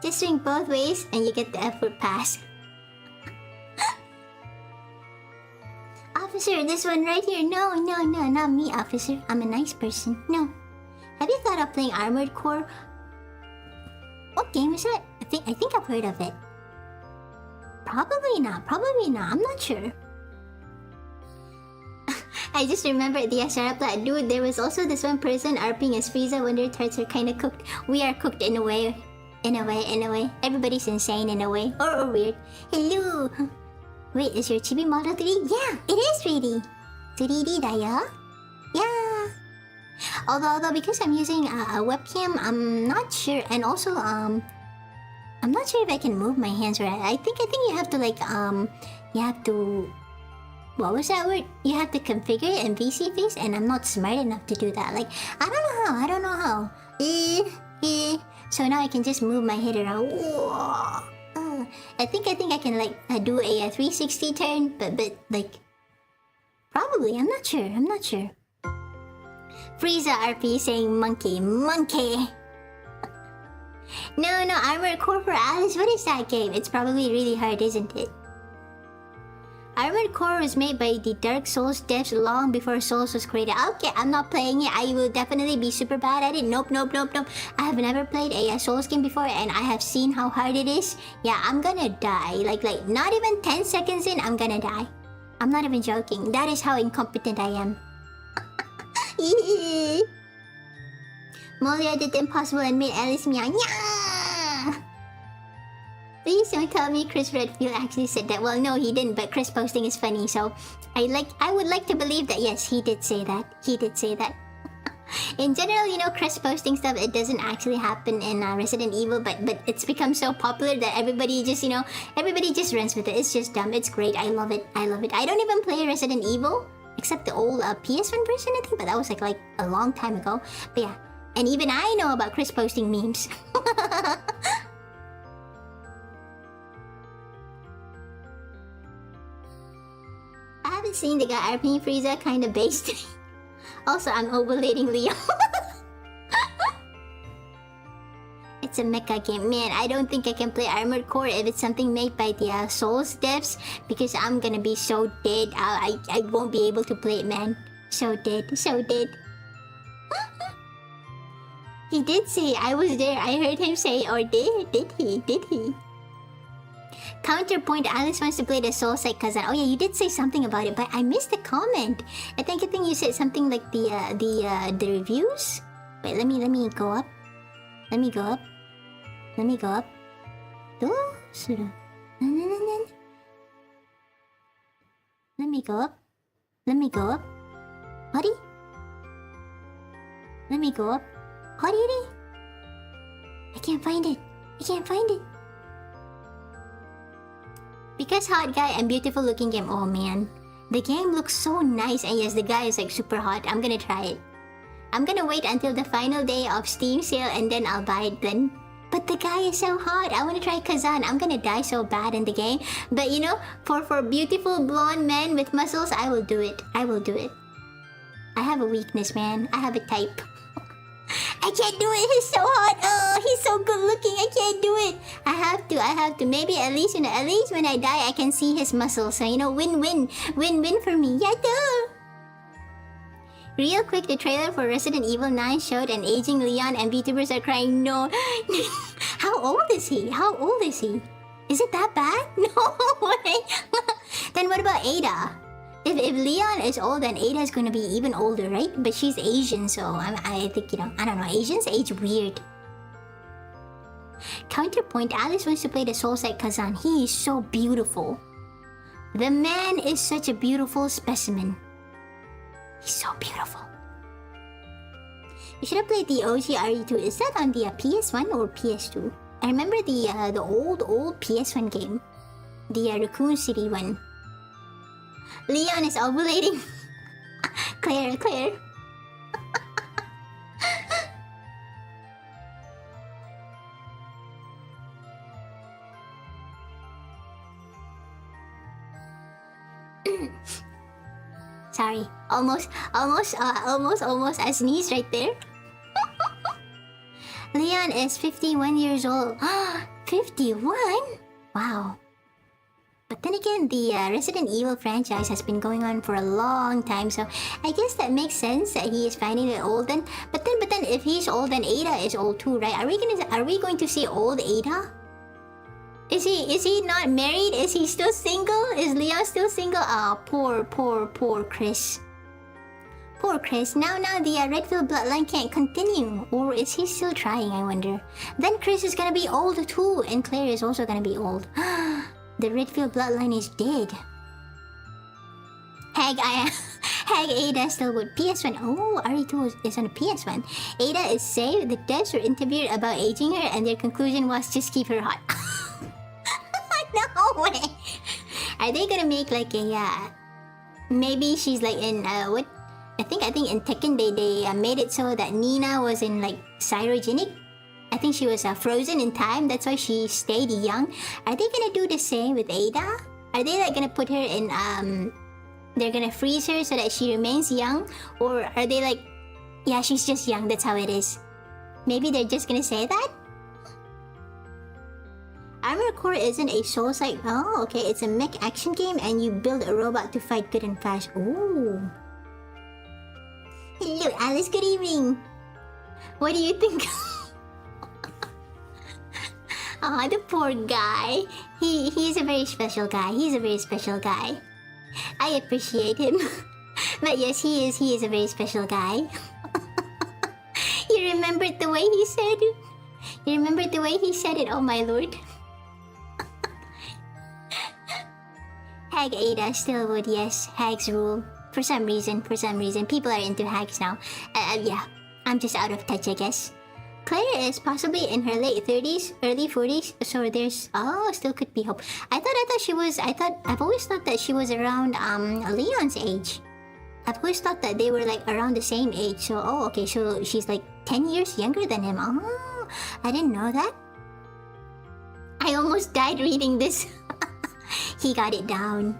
Just swing both ways and you get the effort pass. Officer, this one right here. No, not me, officer. I'm a nice person. No. Have you thought of playing Armored Core? What game is that? I think I've heard of it. Probably not. I'm not sure. I just remembered the shut up, dude. There was also this one person RPing as Frieza when their tarts are kind of cooked. We are cooked in a way. In a way. Everybody's insane in a way. Or weird. Hello. Wait, is your chibi model 3D? Yeah, it is 3D. 3D da ya? Yeah. Although because I'm using a webcam, I'm not sure, and also I'm not sure if I can move my hands right. I think you have to you have to, what was that word? You have to configure it in VC face, and I'm not smart enough to do that. Like I don't know how. So now I can just move my head around. I think I can do a 360 turn, but like probably. I'm not sure. Frieza RP saying monkey. No, Armored Core for Alice. What is that game? It's probably really hard, isn't it? Armored Core was made by the Dark Souls devs long before Souls was created. Okay, I'm not playing it. I will definitely be super bad at it. Nope. I have never played a Souls game before, and I have seen how hard it is. Yeah, I'm gonna die. Like not even 10 seconds in, I'm gonna die. I'm not even joking. That is how incompetent I am. Molia did the impossible and made Alice meow. Yeah! Please don't tell me Chris Redfield actually said that. Well, no, he didn't, but Chris posting is funny, so I would like to believe that yes, he did say that. He did say that. In general, you know, Chris posting stuff, it doesn't actually happen in Resident Evil, but it's become so popular that everybody just, you know, everybody just runs with it. It's just dumb. It's great. I love it. I love it. I don't even play Resident Evil, except the old PS1 version, I think, but that was like a long time ago. But yeah, and even I know about Chris posting memes. I haven't seen the guy RP Frieza kind of based. Also, I'm overlating Leo. It's a mecha game. Man, I don't think I can play Armored Core if it's something made by the Souls devs, because I'm gonna be so dead. I won't be able to play it, man. So dead. So dead. He did say, I was there. I heard him say, or did he? Did he? Counterpoint, Alice wants to play the Soul-like Kazan. Oh yeah, you did say something about it, but I missed the comment. I think you said something like the reviews. Wait, let me go up. Let me go up. Let me go up. Let me go up. Let me go up. Hurry. Let me go up. Hurry. I can't find it. I can't find it. Because hot guy and beautiful looking game. Oh man, the game looks so nice, and yes, the guy is like super hot. I'm gonna try it. I'm gonna wait until the final day of Steam sale and then I'll buy it then. But the guy is so hot. I wanna try Kazan. I'm gonna die so bad in the game. But you know, for beautiful blonde men with muscles, I will do it. I will do it. I have a weakness, man. I have a type. I can't do it. He's so hot. Oh, he's so good looking. I can't do it. I have to. Maybe at least, you know, at least when I die, I can see his muscles. So, you know, win-win. Win-win for me. Yatta! Real quick, the trailer for Resident Evil 9 showed an aging Leon and VTubers are crying. No. How old is he? How old is he? Is it that bad? No way. Then what about Ada? If Leon is old, then Ada is going to be even older, right? But she's Asian, so I think, you know, I don't know. Asians age weird. Counterpoint, Alice wants to play the Soul-like Kazan. He is so beautiful. The man is such a beautiful specimen. He's so beautiful. You should have played the OG RE2. Is that on the PS1 or PS2? I remember the old PS1 game. The Raccoon City one. Leon is ovulating. Claire. Sorry. Almost I sneezed right there. Leon is 51 years old. 51? Wow. But then again, the Resident Evil franchise has been going on for a long time, so I guess that makes sense that he is finding it old. Then, but then, if he's old, then Ada is old too, right? Are we going to see old Ada? Is he not married? Is he still single? Is Leon still single? Ah, poor Chris. Poor Chris. Now the Redfield bloodline can't continue, or is he still trying? I wonder. Then Chris is gonna be old too, and Claire is also gonna be old. The Redfield bloodline is dead. Hag Ada still with PS1. Oh, RE2 is on a PS1. Ada is saved. The devs were interviewed about aging her, and their conclusion was just keep her hot. No way. Are they gonna make like a maybe she's like in what? I think in Tekken they made it so that Nina was in like cryogenic. I think she was frozen in time. That's why she stayed young. Are they gonna do the same with Ada? Are they like gonna put her in they're gonna freeze her so that she remains young? Or are they like, yeah, she's just young, that's how it is? Maybe they're just gonna say that? Armored Core isn't a Souls-like. Oh, okay, it's a mech action game and you build a robot to fight good and fast. Ooh. Hello, Alice, good evening. What do you think? Ah, the poor guy. He's a very special guy. He's a very special guy. I appreciate him. But yes, he is a very special guy. You remembered the way he said it? You remembered the way he said it, oh my lord. Hag Ada still would, yes. Hags rule. For some reason. People are into hags now. Yeah. I'm just out of touch, I guess. Claire is possibly in her late 30s, early 40s. So there's... Oh, still could be hope. I've always thought that she was around, Leon's age. I've always thought that they were, like, around the same age. So, oh, okay. So she's, like, 10 years younger than him. Oh, I didn't know that. I almost died reading this. He got it down.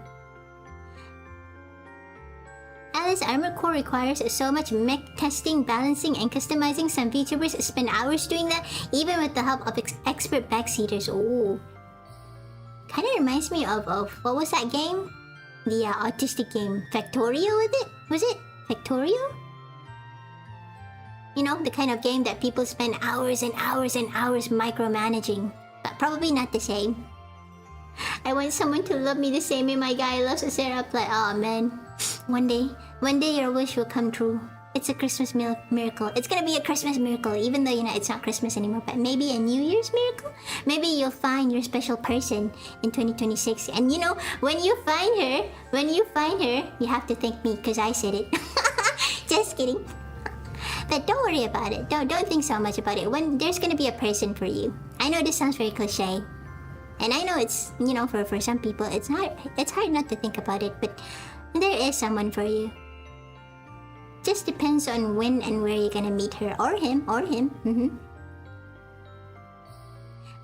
Alice Armor Core requires so much mech testing, balancing, and customizing. Some VTubers spend hours doing that, even with the help of expert backseaters. Oh, kind of reminds me of what was that game? The autistic game, Factorio. Was it Factorio? You know, the kind of game that people spend hours and hours and hours micromanaging, but probably not the same. I want someone to love me the same way my guy loves Sarah. Like, oh man, one day your wish will come true. It's a Christmas miracle. It's gonna be a Christmas miracle, even though, you know, it's not Christmas anymore. But maybe a New Year's miracle? Maybe you'll find your special person in 2026. And you know, when you find her, you have to thank me, because I said it. Just kidding. But don't worry about it. Don't think so much about it. When there's gonna be a person for you. I know this sounds very cliche. And I know it's, you know, for some people, it's hard not to think about it, but there is someone for you. Just depends on when and where you're gonna meet her, or him.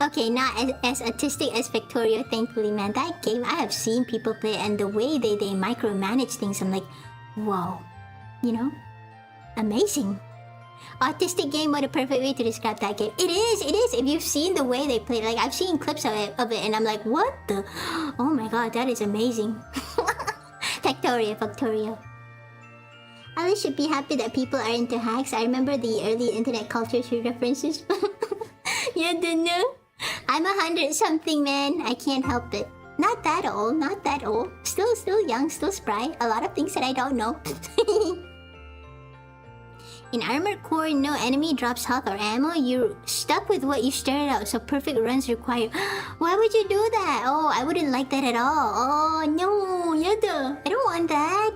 Okay, not as artistic as Victoria, thankfully, man. That game, I have seen people play, and the way they micromanage things, I'm like, whoa. You know? Amazing. Autistic game, what a perfect way to describe that game. It is. If you've seen the way they play, like, I've seen clips of it, and I'm like, what the? Oh my god, that is amazing. Factorio. Alice should be happy that people are into hacks. I remember the early internet culture she references. You don't know? I'm 100-something, man. I can't help it. Not that old. Still young, still spry. A lot of things that I don't know. In Armored Core, no enemy drops health or ammo. You're stuck with what you started out, so perfect runs require. Why would you do that? Oh, I wouldn't like that at all. Oh, no, yada. I don't want that.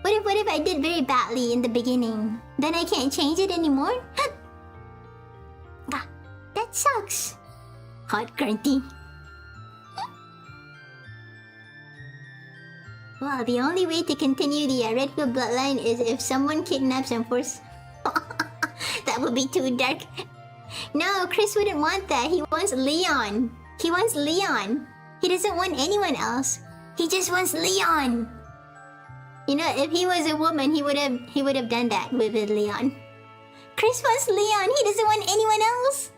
What if I did very badly in the beginning? Then I can't change it anymore? That sucks. Hot grunty. Well, the only way to continue the Redfield bloodline is if someone kidnaps and forces... That would be too dark. No, Chris wouldn't want that. He wants Leon. He doesn't want anyone else. He just wants Leon. You know, if he was a woman, he would have done that with Leon. Chris wants Leon. He doesn't want anyone else.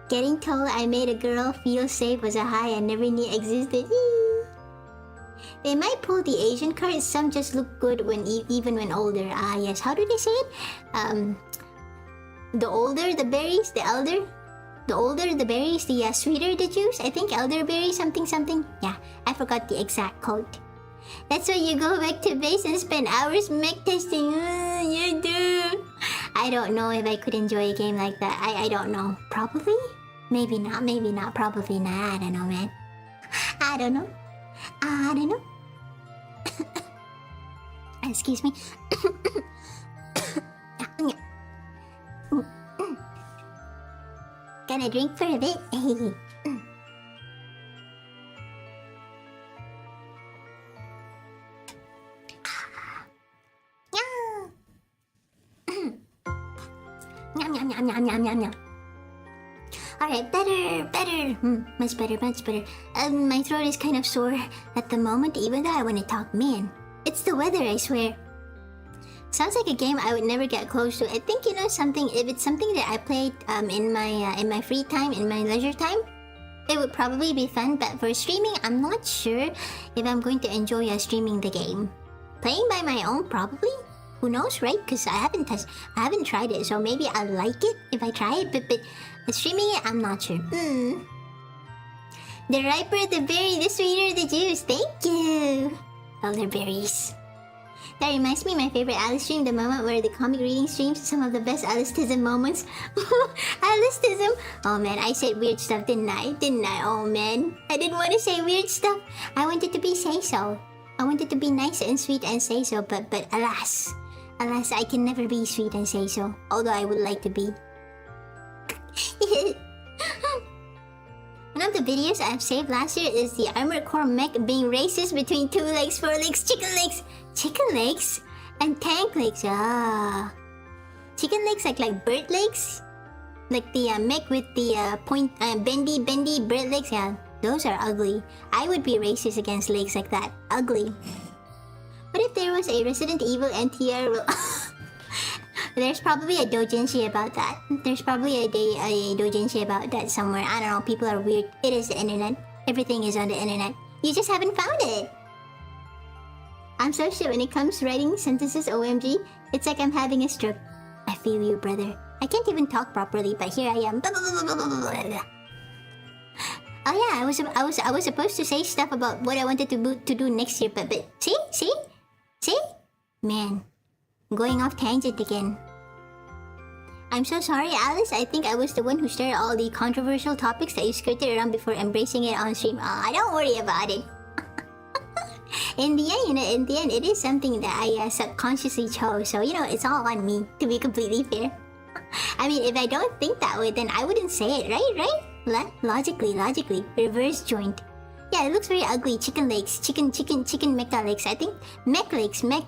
Getting told I made a girl feel safe was a high I never knew existed. They might pull the Asian card. Some just look good even when older. Ah, yes. How do they say it? The older the berries, the elder. The older the berries, the sweeter the juice. I think elderberry something. Yeah, I forgot the exact quote. That's why you go back to base and spend hours mech testing. You do. I don't know if I could enjoy a game like that. I don't know. Probably? Maybe not. Probably not. I don't know, man. I don't know. Excuse me. Gonna drink for a bit. Yum. Alright, better. Much better. My throat is kind of sore at the moment, even though I want to talk. Man, it's the weather, I swear. Sounds like a game I would never get close to. I think, you know, if it's something that I played in my free time, in my leisure time, it would probably be fun. But for streaming, I'm not sure if I'm going to enjoy streaming the game. Playing by my own, probably. Who knows, right? Because I haven't tried it, so maybe I'll like it if I try it. But streaming it, I'm not sure. The riper the berry, the sweeter the juice. Thank you. Elderberries. That reminds me of my favorite Alice stream, the moment where the comic reading streams some of the best Aliceism moments. Aliceism? Oh man, I said weird stuff, didn't I? Oh man, I didn't want to say weird stuff. I wanted to be say-so. I wanted to be nice and sweet and say-so, but alas, I can never be sweet and say-so. Although I would like to be. One of the videos I've saved last year is the Armored Core mech being racist between 2 legs, 4 legs, chicken legs, and tank legs. Chicken legs like bird legs, like the mech with the bendy bird legs. Yeah, those are ugly. I would be racist against legs like that. Ugly. What if there was a Resident Evil NTR? There's probably a doujinshi about that. There's probably a doujinshi about that somewhere. I don't know. People are weird. It is the internet. Everything is on the internet. You just haven't found it. I'm so shit when it comes to writing sentences. OMG, it's like I'm having a stroke. I feel you, brother. I can't even talk properly, but here I am. Oh yeah, I was supposed to say stuff about what I wanted to do next year, but see, man. Going off tangent again. I'm so sorry, Alice. I think I was the one who started all the controversial topics that you skirted around before embracing it on stream. Don't worry about it. In the end, it is something that I subconsciously chose. So, it's all on me, to be completely fair. I mean, if I don't think that way, then I wouldn't say it, right? Logically. Reverse joint. Yeah, it looks very ugly. Chicken legs. Chicken mecha legs. I think mech legs. Mecha?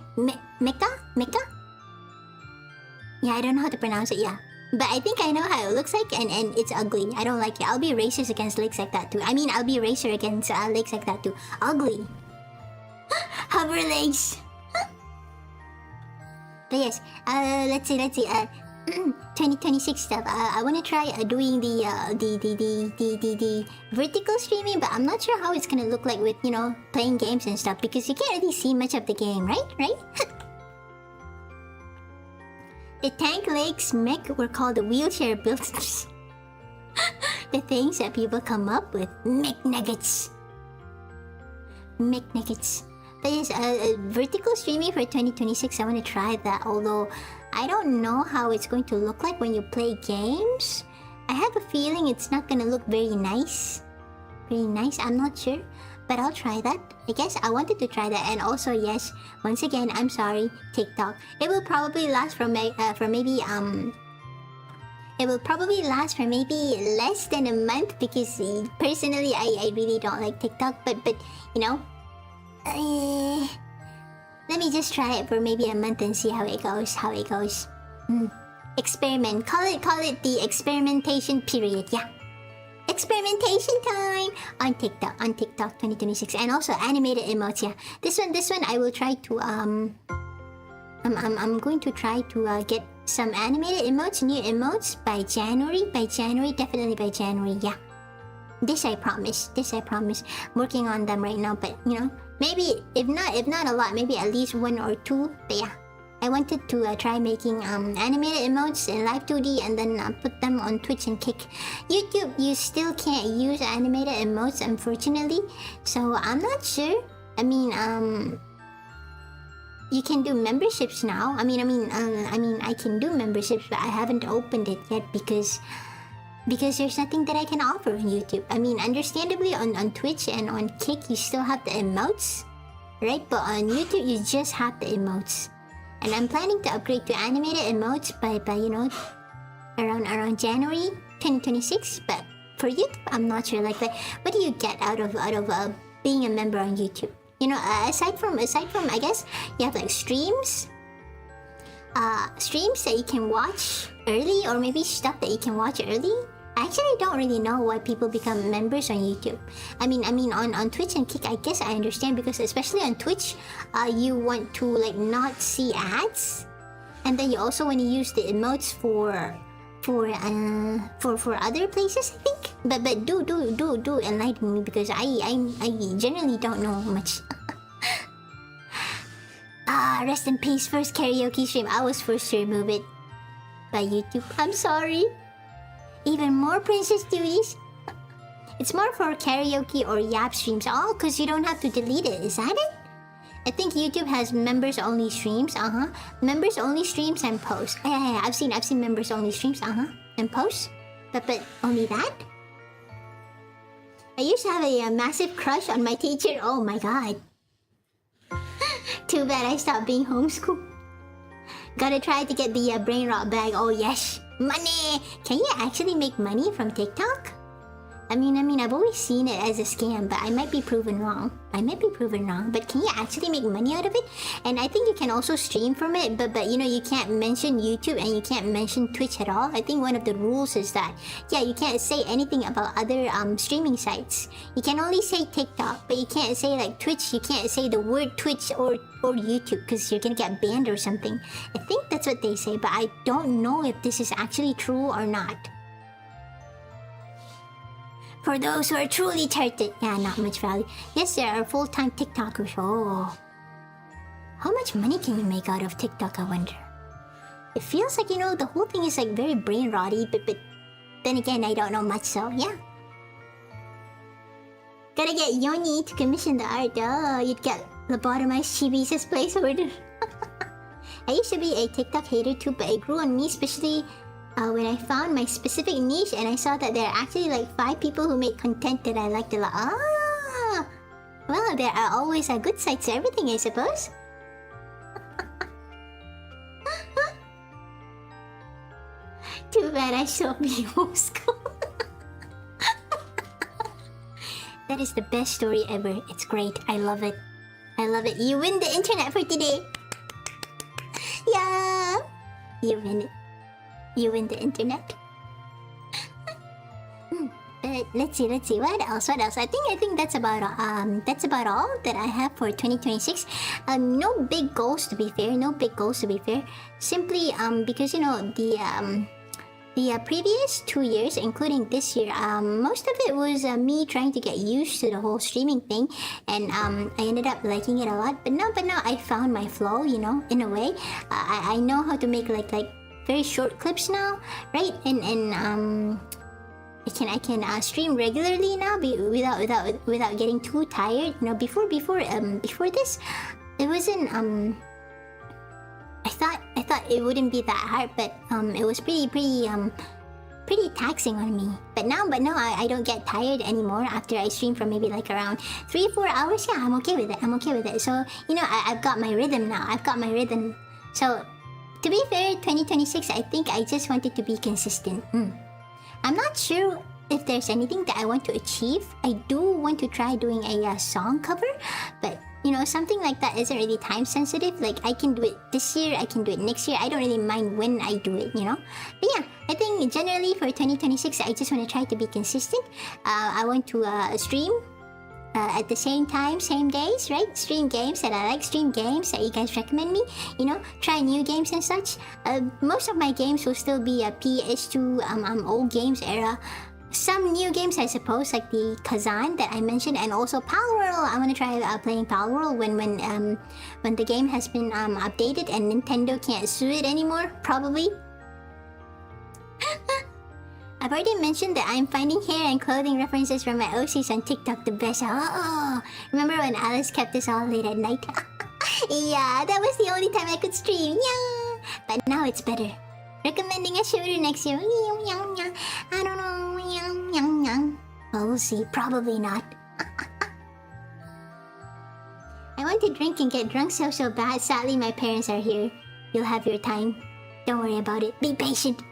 Yeah, I don't know how to pronounce it, yeah. But I think I know how it looks like, and it's ugly. I don't like it. I'll be racist against legs like that too. I mean, I'll be racer against legs like that too. Ugly. Hover legs. But yes, let's see. 2026 stuff. I want to try doing the vertical streaming, but I'm not sure how it's gonna look like with playing games and stuff, because you can't really see much of the game, right? The tank legs mech were called the wheelchair builders. The things that people come up with. Mech nuggets. But yes, vertical streaming for 2026, I want to try that, although I don't know how it's going to look like when you play games. I have a feeling it's not gonna look very nice. I'm not sure, but I'll try that. I guess I wanted to try that. And also, yes, once again, I'm sorry, TikTok. It will probably last for maybe less than a month, because personally I really don't like TikTok, but let me just try it for maybe a month and see how it goes. Experiment. Call it the experimentation period. Yeah. Experimentation time on TikTok 2026. And also animated emotes. Yeah. This one I will try to I'm going to try to get some animated emotes, new emotes by January. Definitely by January. Yeah. This I promise. Working on them right now, but maybe if not a lot, maybe at least 1 or 2. But yeah, I wanted to try making animated emotes in Live 2D and then put them on Twitch and Kick. YouTube, you still can't use animated emotes, unfortunately. So I'm not sure. I mean, you can do memberships now. I mean, I can do memberships, but I haven't opened it yet because there's nothing that I can offer on YouTube. I mean, understandably, on Twitch and on Kick, you still have the emotes, right? But on YouTube, you just have the emotes. And I'm planning to upgrade to animated emotes by around January 2026. But for YouTube, I'm not sure. Like, what do you get out of being a member on YouTube? Aside from, I guess you have like streams that you can watch early, or maybe stuff that you can watch early. I actually don't really know why people become members on YouTube. I mean on Twitch and Kick, I guess I understand, because especially on Twitch, you want to like not see ads, and then you also want to use the emotes for other places, I think. But do enlighten me, because I generally don't know much. Yeah, rest in peace. First karaoke stream. I was forced to remove it by YouTube. I'm sorry. Even more princess duties. It's more for karaoke or yap streams. Oh, because you don't have to delete it. Is that it? I think YouTube has members only streams. Members only streams and posts. Yeah. I've seen members only streams. And posts. But only that? I used to have a massive crush on my teacher. Oh my god. Too bad I stopped being homeschooled. Gotta try to get the brain rot bag. Oh yes. Money! Can you actually make money from TikTok? I mean, I've always seen it as a scam, but I might be proven wrong. But can you actually make money out of it? And I think you can also stream from it, but you know, you can't mention YouTube and you can't mention Twitch at all. I think one of the rules is that, yeah, you can't say anything about other streaming sites. You can only say TikTok, but you can't say like Twitch. You can't say the word Twitch or YouTube because you're gonna get banned or something. I think that's what they say, but I don't know if this is actually true or not. For those who are truly talented. Yeah, not much value. Yes, there are full-time TikTokers. Oh. How much money can you make out of TikTok, I wonder? It feels like, you know, the whole thing is like very brain-rotty, but then again, I don't know much, so yeah. Gotta get Yoni to commission the art. Oh, you'd get lobotomized chibis as placeholder. I used to be a TikTok hater too, but it grew on me, especially when I found my specific niche and I saw that there are actually like 5 people who make content that I liked a lot. Ah! Well, there are always good sides to everything, I suppose. Too bad I should be homeschooled. That is the best story ever. It's great. I love it. I love it. You win the internet for today. Yeah! You win it. You win the internet. Let's see. What else? I think that's about all that I have for 2026. No big goals to be fair. Simply because, you know, the previous 2 years, including this year, most of it was me trying to get used to the whole streaming thing, and I ended up liking it a lot. But now I found my flow, you know, in a way. I know how to make like very short clips now, right? And I can stream regularly now without getting too tired. You know, before this, it wasn't I thought it wouldn't be that hard, but it was pretty taxing on me. But now I don't get tired anymore after I stream for maybe like around 3-4 hours. Yeah, I'm okay with it. So, you know, I've got my rhythm now. So, to be fair, 2026, I think I just wanted to be consistent. I'm not sure if there's anything that I want to achieve. I do want to try doing a song cover, but you know, something like that isn't really time sensitive. Like, I can do it this year, I can do it next year. I don't really mind when I do it, you know? But yeah, I think generally for 2026, I just want to try to be consistent. I want to stream at the same time, same days, right? Stream games that I like, stream games that you guys recommend me, you know, try new games and such. Most of my games will still be a PS2 old games era. Some new games, I suppose, like the Kazan that I mentioned, and also Pal World. I want to try playing Pal World when the game has been updated and Nintendo can't sue it anymore, probably. I've already mentioned that I'm finding hair and clothing references from my OCs on TikTok the best. Oh, remember when Alice kept us all late at night? Yeah, that was the only time I could stream. Yeah, but now it's better. Recommending a shooter next year. I don't know. Well, we'll see. Probably not. I want to drink and get drunk so bad. Sadly, my parents are here. You'll have your time. Don't worry about it. Be patient.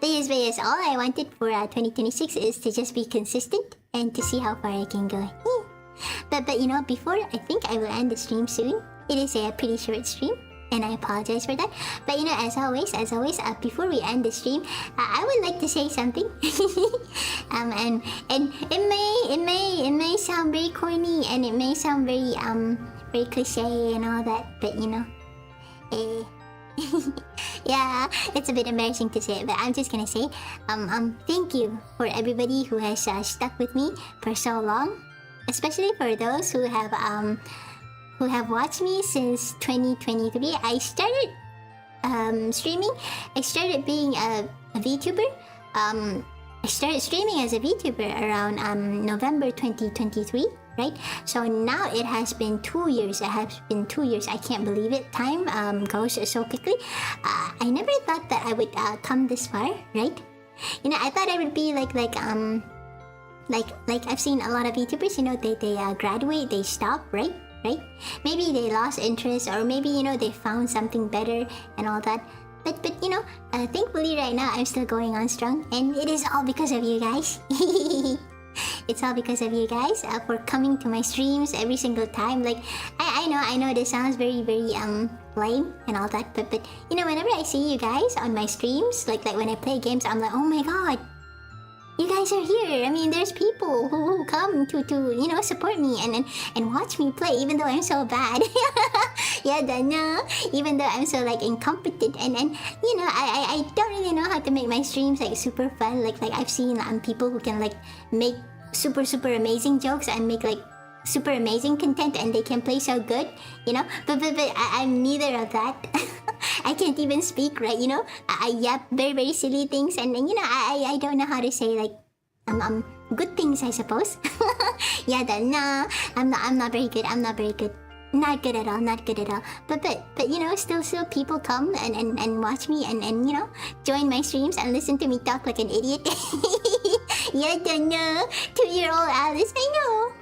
But yes, all I wanted for 2026 is to just be consistent and to see how far I can go. But you know, before I think I will end the stream soon. It is a pretty short stream, and I apologize for that. But you know, as always, before we end the stream, I would like to say something. And it may sound very corny, and it may sound very cliche and all that, but you know, yeah, it's a bit embarrassing to say it, but I'm just gonna say, thank you for everybody who has stuck with me for so long, especially for those who have who have watched me since 2023. I started streaming. I started being a VTuber. I started streaming as a VTuber around November 2023, right? So now it has been 2 years. It has been 2 years. I can't believe it. Time goes so quickly. I never thought that I would come this far, right? You know, I thought I would be like I've seen a lot of YouTubers. You know, they graduate, they stop, right? Maybe they lost interest, or maybe, you know, they found something better and all that. But you know, thankfully right now I'm still going on strong, and it is all because of you guys. It's all because of you guys for coming to my streams every single time. Like, I know this sounds very lame and all that, but you know, whenever I see you guys on my streams, like when I play games, I'm like, oh my god, you guys are here. I mean, there's people who come to you know, support me and watch me play, even though I'm so bad. Yeah, no, even though I'm so like incompetent, and you know, I don't really know how to make my streams like super fun. Like I've seen people who can like make super amazing jokes and make like super amazing content, and they can play so good, you know. But I'm neither of that. I can't even speak right, you know. I yap very silly things, and you know, I don't know how to say like good things, I suppose. Yeah, no, I'm not very good. I'm not very good. Not good at all. Not good at all. But you know, still people come and watch me and you know, join my streams and listen to me talk like an idiot. Yeah, no, 2-year-old Alice, I know.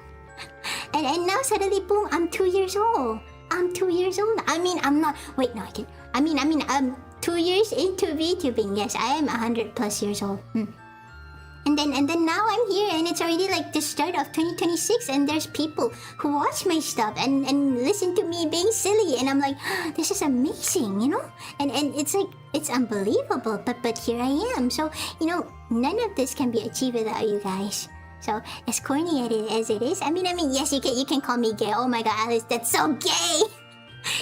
And now suddenly, boom, I'm 2 years old. I'm 2 years old. I mean, I'm not. Wait, no, I didn't. I mean, I'm 2 years into VTubing. Yes, I am 100+ years old. And then now I'm here, and it's already like the start of 2026, and there's people who watch my stuff and listen to me being silly, and I'm like, oh, this is amazing, you know? And it's like, it's unbelievable, but here I am. So, you know, none of this can be achieved without you guys. So, as corny as it is, I mean, yes, you can call me gay. Oh my god, Alice, that's so gay!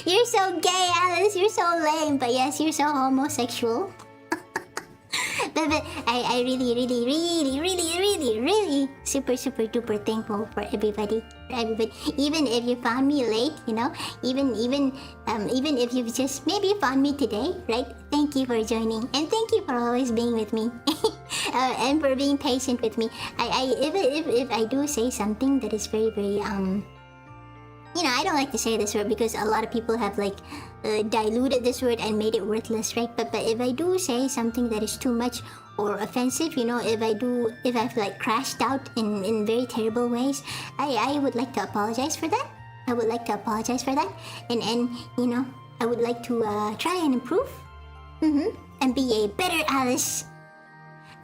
You're so gay, Alice, you're so lame, but yes, you're so homosexual. But I really super duper thankful for everybody. Even if you found me late, you know, even if you've just maybe found me today, right? Thank you for joining, and thank you for always being with me, and for being patient with me. If I do say something that is very you know, I don't like to say this word because a lot of people have like diluted this word and made it worthless, right? But if I do say something that is too much or offensive, you know, if I've like crashed out in very terrible ways, I would like to apologize for that. I would like to apologize for that, and you know, I would like to try and improve, and be a better Alice,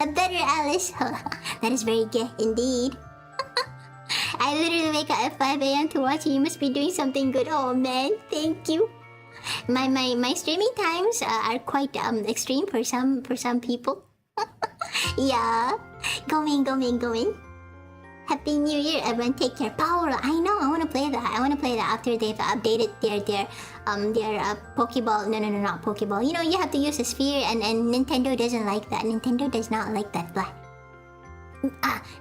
a better Alice. That is very gay indeed. I literally wake up at 5 a.m. to watch you. You must be doing something good. Oh man, thank you. My streaming times are quite extreme for some people. Yeah, going. Happy New Year, everyone. Take care. Power. I know. I want to play that. I want to play that after they've updated their Pokeball. No, not Pokeball. You know, you have to use a sphere, and Nintendo doesn't like that. Nintendo does not like that. Blah.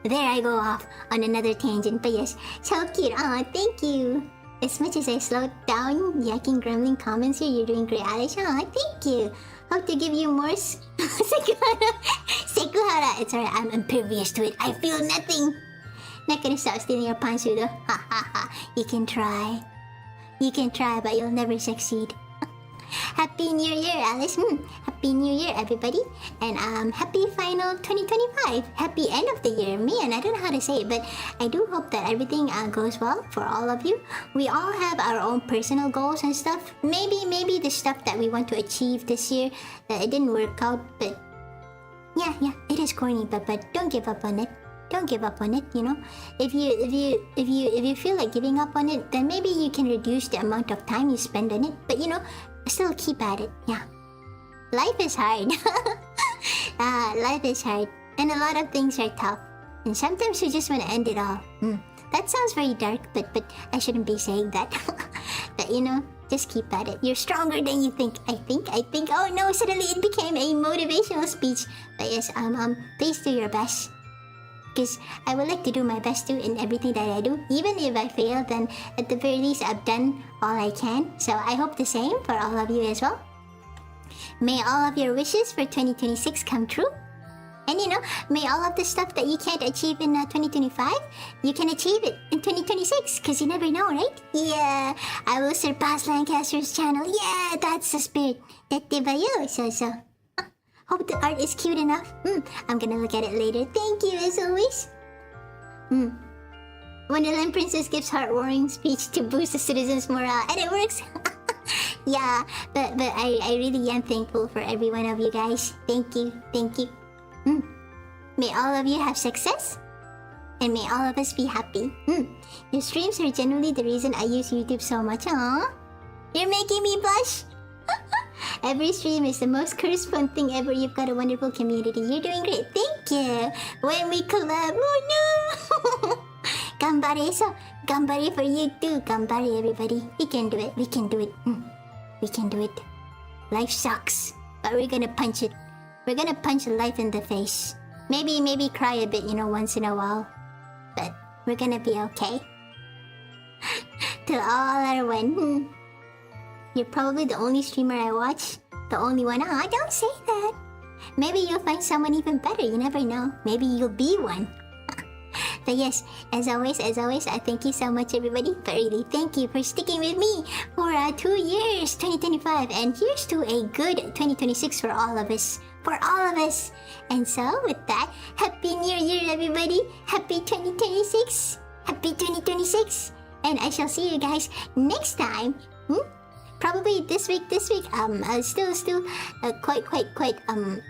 There I go off on another tangent, but yes, so cute. Thank you. As much as I slowed down yakking grumbling comments here, you're doing great, Alice. Thank you. Hope to give you more Sekuhara. It's alright, I'm impervious to it. I feel nothing. Not gonna stop stealing your Pansu though. You can try. You can try, but you'll never succeed. Happy New Year, Alice. Happy New Year, everybody. And happy final 2025. Happy end of the year. Man, I don't know how to say it, but I do hope that everything goes well for all of you. We all have our own personal goals and stuff. Maybe the stuff that we want to achieve this year, it didn't work out, but yeah, it is corny, but don't give up on it. Don't give up on it, you know. If you feel like giving up on it, then maybe you can reduce the amount of time you spend on it. But you know, still keep at it. Yeah. Life is hard. Life is hard, and a lot of things are tough. And sometimes you just want to end it all. That sounds very dark, but I shouldn't be saying that. But you know, just keep at it. You're stronger than you think. I think. Oh no! Suddenly it became a motivational speech. But yes, please do your best. Because I would like to do my best too in everything that I do. Even if I fail, then at the very least I've done all I can. So I hope the same for all of you as well. May all of your wishes for 2026 come true. And may all of the stuff that you can't achieve in 2025, you can achieve it in 2026. Because you never know, right? Yeah, I will surpass Lancaster's channel. Yeah, that's the spirit. That diba you. So. Hope the art is cute enough. I'm gonna look at it later. Thank you as always. Wonderland Princess gives heartwarming speech to boost the citizens' morale. And it works. Yeah, but I really am thankful for every one of you guys. Thank you. May all of you have success. And may all of us be happy. Your streams are genuinely the reason I use YouTube so much. Aww. You're making me blush. Every stream is the most cursed fun thing ever. You've got a wonderful community. You're doing great. Thank you. When we collab. Oh no. Gambare. So, gambare for you too. Gambare, everybody. We can do it. We can do it. We can do it. Life sucks. But we're gonna punch it. We're gonna punch life in the face. Maybe cry a bit, once in a while. But we're gonna be okay. Till all are one. You're probably the only streamer I watch. The only one. Don't say that. Maybe you'll find someone even better. You never know. Maybe you'll be one. But yes, as always, I thank you so much, everybody. But really, thank you for sticking with me for 2 years, 2025. And here's to a good 2026 for all of us. For all of us. And so, with that, Happy New Year, everybody. Happy 2026. Happy 2026. And I shall see you guys next time. Probably this week. Still, quite.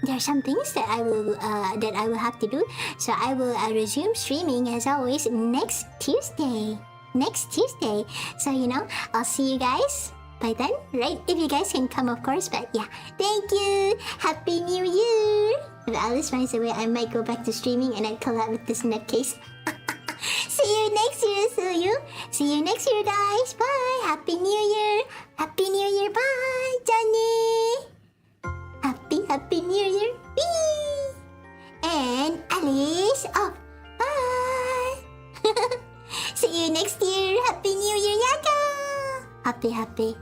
There are some things that I will have to do. So I will resume streaming as always next Tuesday. So I'll see you guys by then, right? If you guys can come, of course. But yeah, thank you. Happy New Year. If Alice finds a way, I might go back to streaming and I'd collab with this nutcase. See you next year, See you next year, guys. Bye. Happy New Year. Happy New Year. Bye, Johnny. Happy New Year. Whee! And Alice off. Bye. See you next year. Happy New Year, Yaka. Happy. Bye.